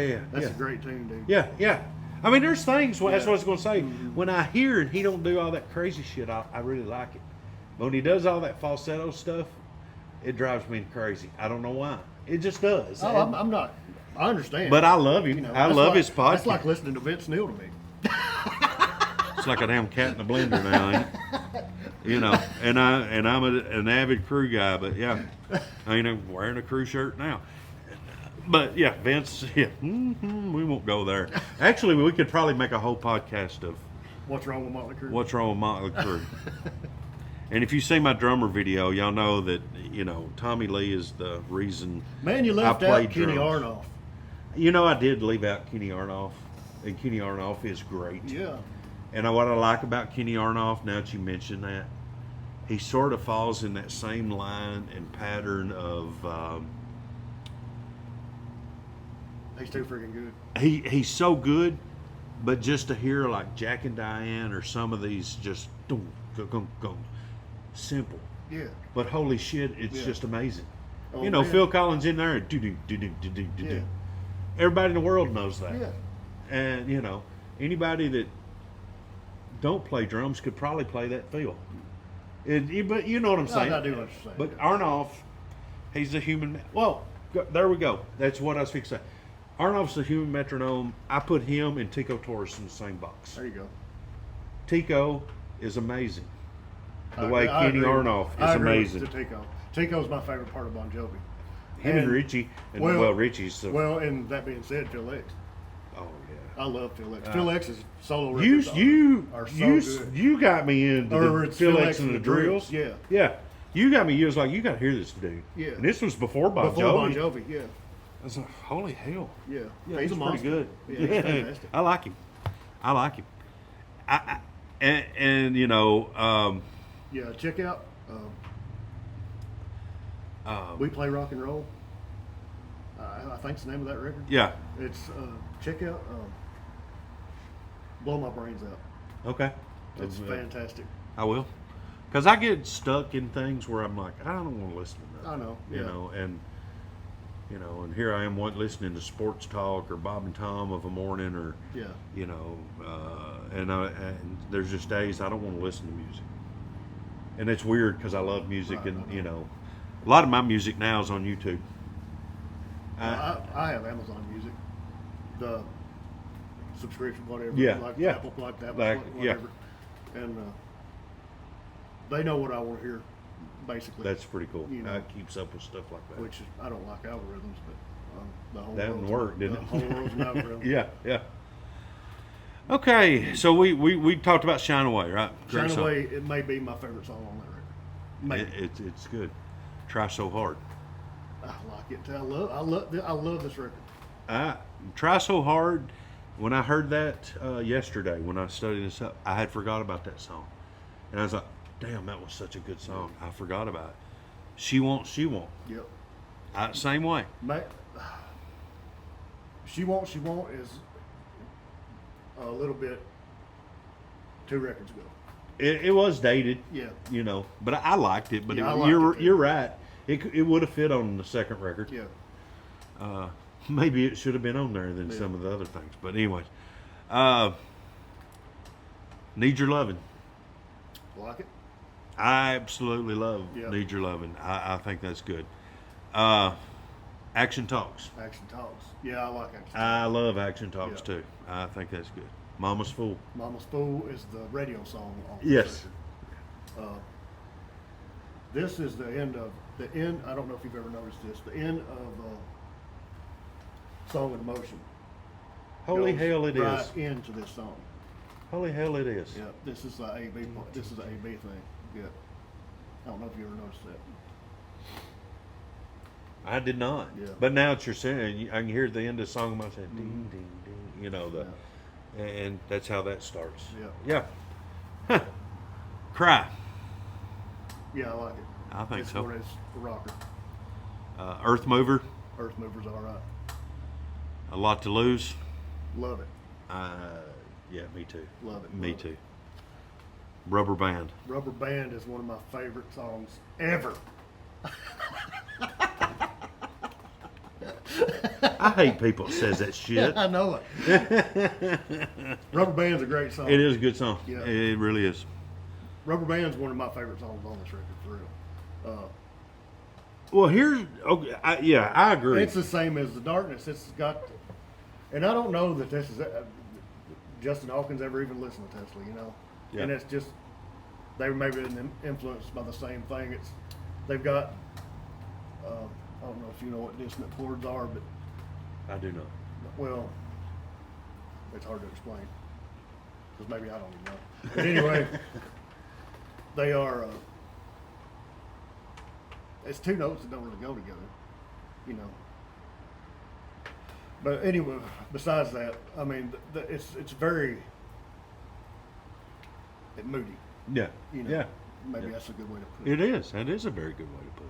yeah. a great tune, dude. Yeah. I mean, there's things, that's Yeah. what I was going to say. Mm-hmm. When I hear it, he don't do all that crazy shit, I really like it. But when he does all that falsetto stuff, it drives me crazy. I don't know why. It just does. Oh, I'm not. I understand. But I love him. I that's love like, his podcast. That's like listening to Vince Neil to me. It's like a damn cat in a blender now, ain't it? And I'm an avid crew guy, but yeah, I ain't wearing a crew shirt now. But yeah, Vince, yeah, we won't go there. Actually, we could probably make a whole podcast of What's Wrong with Motley Crue? what's wrong with Motley Crue. And if you see my drummer video, y'all know that Tommy Lee is the reason. Man, you left I out played Kenny drums. Arnoff. I did leave out Kenny Arnoff, and Kenny Arnoff is great. Yeah. And what I like about Kenny Arnoff, now that you mention that, he sort of falls in that same line and pattern of. He's too freaking good. He's so good, but just to hear like Jack and Diane or some of these just simple. Yeah. But holy shit, it's Yeah. just amazing. Oh, Phil man. Collins in there and do. Yeah. Everybody in the world knows that. Yeah. And anybody that don't play drums could probably play that feel. But you know what I'm saying. I do what you're saying. But Arnoff, he's a human. Well, there we go. That's what I was fixing to say. Arnoff's a human metronome. I put him and Tico Torres in the same box. There you go. Tico is amazing. The I way agree. I Kenny agree. Arnoff I is agree amazing. with Tico. Tico's my favorite part of Bon Jovi. Him and Richie, and Richie's the. Well, and that being said, Phil X. Oh yeah. I love Phil X. Phil X's solo records are so good. You got me into Or the it's Phil X and the Drills. Yeah. Yeah. You got me. You was like, you got to hear this dude. Yeah. And this was before Bon Before Jovi. Bon Jovi, yeah. I was like, holy hell. Yeah. Yeah, he's he's a pretty monster. good. Yeah, he's fantastic. I like him. Yeah, check out We Play Rock and Roll. I think it's the name of that record. Yeah. It's check out Blow My Brains Out. Okay. It's fantastic. I will. Because I get stuck in things where I'm like, I don't want to listen to that. I know. You Yeah. know, and here I am listening to sports talk or Bob and Tom of a morning or, Yeah. and there's just days I don't want to listen to music. And it's weird because I love music Right, and, I know. a lot of my music now is on YouTube. I have Amazon Music, the subscription, whatever. Yeah, Like yeah. Apple, Like, whatever. And they know what I want to hear, basically. That's pretty cool. You know. It keeps up with stuff like that. Which is, I don't like algorithms, but the whole That didn't world's work, an- did the it? whole world's an algorithm. Yeah. Okay, so we talked about Shine Away, right? Great Shine song. Away, it may be my favorite song on that record. Maybe. It's good. Try So Hard. I like it too. I love this record. Try So Hard. When I heard that yesterday, when I studied this up, I had forgot about that song, and I was like, "Damn, that was such a good song. I forgot about it." She Won't, She Won't. Yep. Same way. She Won't is a little bit 2 records ago. It was dated. Yeah. You know, but I liked it. But Yeah, I liked it too. you're right. It would have fit on the second record. Yeah. Maybe it should have been on there than Yeah. some of the other things. But anyways, Need Your Lovin'. Like it? I absolutely love Yeah. Need Your Lovin'. I think that's good. Action Talks. Action Talks. Yeah, I like Action Talks. I love Action Talks Yeah. too. I think that's good. Mama's Fool. Mama's Fool is the radio song on this Yes. record. This is the end. I don't know if you've ever noticed this. The end of Song in Motion. Holy goes hell it right is. into this song. Holy hell it is. Yeah, this is the A/B. This is the A/B thing. Yeah. I don't know if you ever noticed that. I did not. Yeah. But now that you're saying, I can hear the end of the song. I said, ding, ding, ding. You know, and that's how that starts. Yeah. Yeah. Huh. Cry. Yeah, I like it. I think so. It's a rocker. Earth Mover. Earth Mover's all right. A Lot to Lose. Love it. Yeah, me too. Love it. Me Love it. too. Rubber Band. Rubber Band is one of my favorite songs ever. I hate people that says that shit. I know it. Rubber Band's a great song. It is a good song. Yeah. It really is. Rubber Band's one of my favorite songs on this record, for real. Well, here's okay. I agree. It's the same as The Darkness. It's got, and I don't know that this is Justin Hawkins ever even listened to Tesla, you know. Yeah. And it's just they were maybe influenced by the same thing. They've got I don't know if you know what dissonant chords are, but I do know. well, it's hard to explain because maybe I don't even know. But anyway, they are. It's 2 notes that don't really go together, you know. But anyway, besides that, I mean, it's very moody. Yeah. You know, Yeah. Maybe Yeah. that's a good way to put it. It is. That is a very good way to put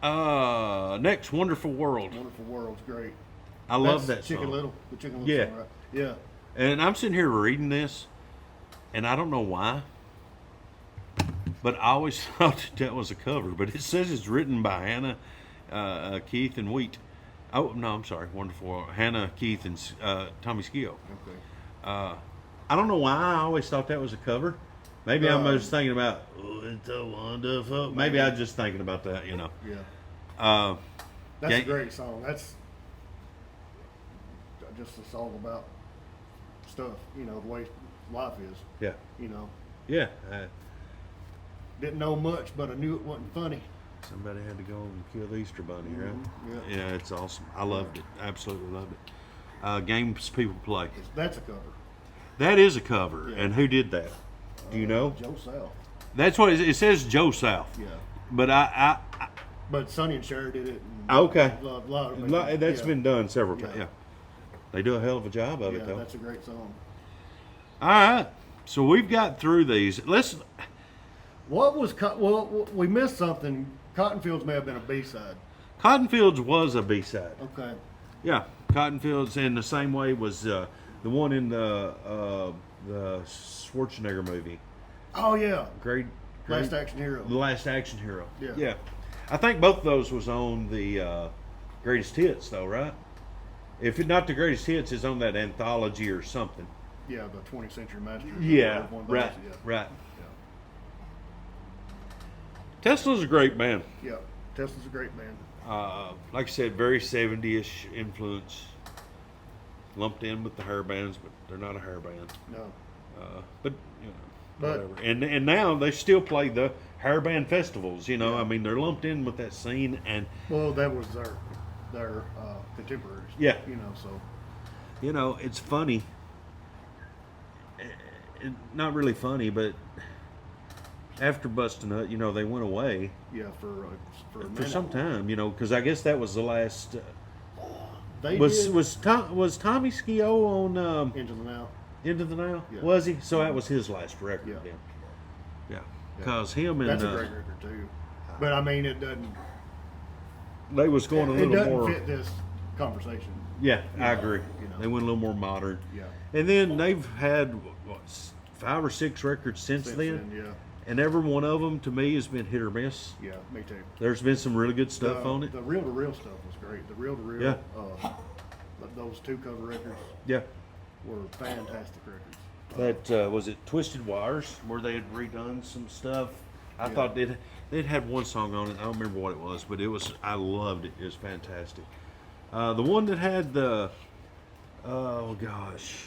it. Next, Wonderful World. Wonderful World's great. I love That's that Chicken song. Little. The Chicken Little Yeah. song, right? Yeah. And I'm sitting here reading this, and I don't know why, but I always thought that was a cover. But it says it's written by Hannah, Keith, and Wheat. Oh no, I'm sorry, Wonderful World. Hannah, Keith, and Tommy Skio. Okay. I don't know why I always thought that was a cover. Maybe I'm just thinking about, oh, it's a wonderful. Maybe I was just thinking about that, you know. Yeah. That's a Gang- great song. That's just a song about stuff, you know, the way life is, Yeah. you know. Yeah. Didn't know much, but I knew it wasn't funny. Somebody had to go and kill the Easter Bunny, right? Yeah. Yeah, it's awesome. I loved it. Absolutely loved it. Games People Play. That's a cover. That is a cover. Yeah. And who did that? Do you know? Joe South. That's what it says. Joe South. Yeah. But But Sonny and Cher did it. And Okay. That's that's been done several times. Yeah. Yeah. They do a hell of a job of Yeah, it, though. that's a great song. All right. So we've got through these. What was well? We missed something. Cotton Fields may have been a B-side. Cotton Fields was a B-side. Okay. Yeah. Cotton Fields in the same way was the one in the Schwarzenegger movie. Oh yeah. Great. Last Action Hero. The Last Action Hero. Yeah. Yeah. I think both of those was on the Greatest Hits, though, right? If it not the Greatest Hits, it's on that anthology or something. Yeah, the 20th Century Masters. Yeah. One of those, Right. Yeah. Right. Yeah. Tesla's a great band. Yeah. Tesla's a great band. Like I said, very 70-ish influence. Lumped in with the hair bands, but they're not a hair band. No. But you know, But- whatever. And now they still play the hair band festivals. You know, Yeah. I mean, they're lumped in with that scene, and Well, that was their contemporaries. Yeah. You know, so You know, it's funny. Not really funny, but after Bustin' Nut, you know, they went away Yeah, for a for minute. some time. You know, because I guess that was the last. They Was did was Tommy Skio on Into the Now. Into the Now? Yeah. Was he? So that was his last record Yeah. then. Yeah, because him and That's a great record too. But I mean, it doesn't. they was going a It little doesn't more. fit this conversation. Yeah, I agree. You know. They went a little more modern. Yeah. And then they've had what, 5 or 6 records since then, yeah. and every one of them to me has been hit or miss. Yeah, me too. There's been some really good stuff on it. The reel to reel stuff was great. The reel to reel. Yeah. Those 2 cover records Yeah, were fantastic records. that was it. Twisted Wires, where they had redone some stuff. I thought they'd had one song on it. I don't remember what it was, but I loved it. It was fantastic. The one that had the oh gosh,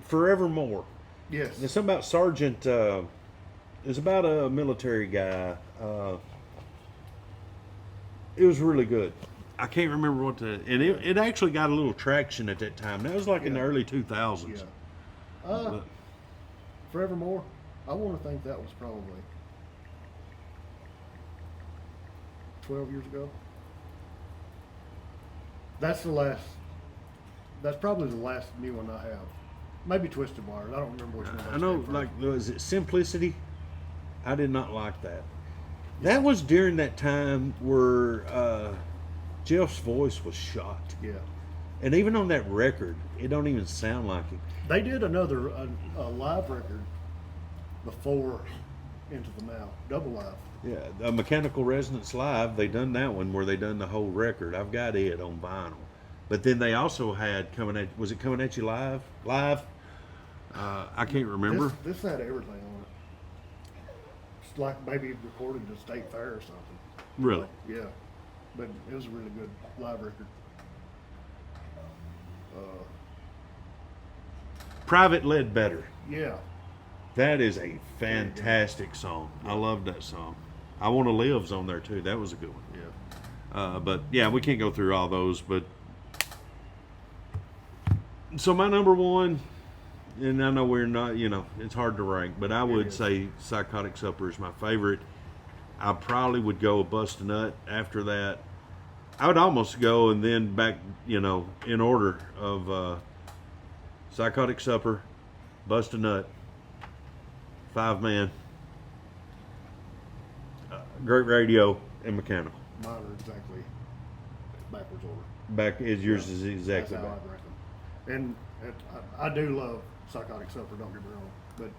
Forevermore. Yes. It's something about Sergeant. It's about a military guy. It was really good. I can't remember what and it actually got a little traction at that time. That was like in the early 2000s. Yeah. But- Forevermore. I want to think that was probably 12 years ago. That's the last. That's probably the last new one I have. Maybe Twisted Wires. I don't remember which one. I know, like, was it Simplicity? I did not like that. That was during that time where Jeff's voice was shot. Yeah. And even on that record, it don't even sound like him. They did another a live record before Into the Now, double live. Yeah, a Mechanical Resonance Live, they done that one where they done the whole record. I've got it on vinyl. But then they also had was it Coming At You Live? I can't remember. This had everything on it. It's like maybe recorded at a state fair or something. Really? Yeah, but it was a really good live record. Private Led Better. Yeah, That is a fantastic song. I love that song. I Want to Live's on there too. That was a good one. yeah. But yeah, we can't go through all those. But so my number one, and I know we're not, it's hard to rank, but I would say Psychotic Supper is my favorite. I probably would go with Bust a Nut after that. I would almost go and then back, in order of Psychotic Supper, Bust a Nut, 5 Man, Great Radio, and Mechanical. Mine are exactly backwards order. Back is yours is That's exactly how back. I rank them. And I do love Psychotic Supper. Don't get me wrong, but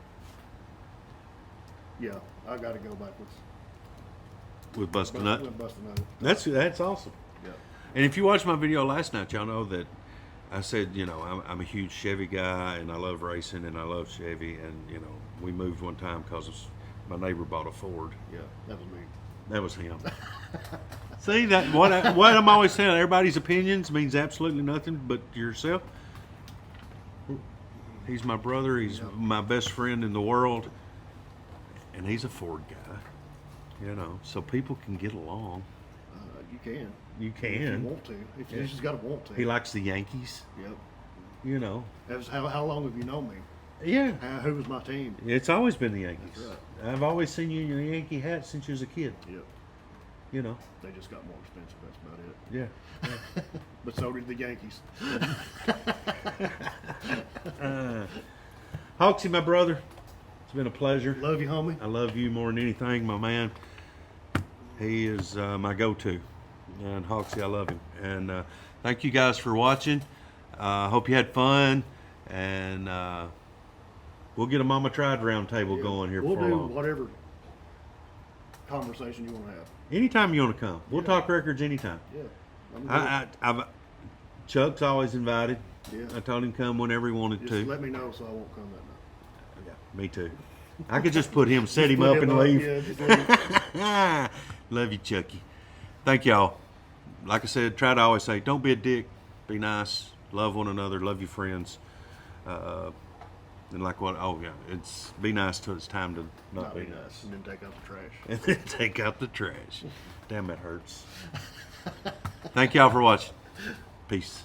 yeah, I got to go backwards. With Bust a Nut. With Bust a Nut. That's awesome. Yeah. And if you watched my video last night, y'all know that I said, I'm a huge Chevy guy, and I love racing, and I love Chevy, and we moved one time because my neighbor bought a Ford. Yeah, that was me. That was him. See that what I'm always saying. Everybody's opinions means absolutely nothing but yourself. He's my brother. He's my best friend in the world, and he's a Ford guy. So people can get along. You can. You If you can. want to. If you just got to want to. He likes the Yankees. Yep. That was how long have you known me? Yeah. Who was my team? It's always been the Yankees. That's right. I've always seen you in your Yankee hat since you was a kid. Yep. They just got more expensive. That's about it. Yeah. But so did the Yankees. Hawksy, my brother, it's been a pleasure. Love you, homie. I love you more than anything, my man. He is my go-to. And Hawksy, I love him. And thank you guys for watching. Hope you had fun. And we'll get a Mama Tried round table going here We'll before do long. whatever conversation you want to have. Anytime you want to come. We'll talk records anytime. Yeah. I'm good. Chuck's always invited. Yeah. I told him come whenever he wanted Just to. let me know so I won't come that night. Yeah, me too. I could just put him, set him Put up, him and leave. Yeah, just leave. Love you, Chucky. Thank y'all. Like I said, try to always say, don't be a dick. Be nice. Love one another. Love your friends. And like what? Oh yeah, it's be nice till it's time to not be nice. And then take out the trash. And then take out the trash. Damn, that hurts. Thank y'all for watching. Peace.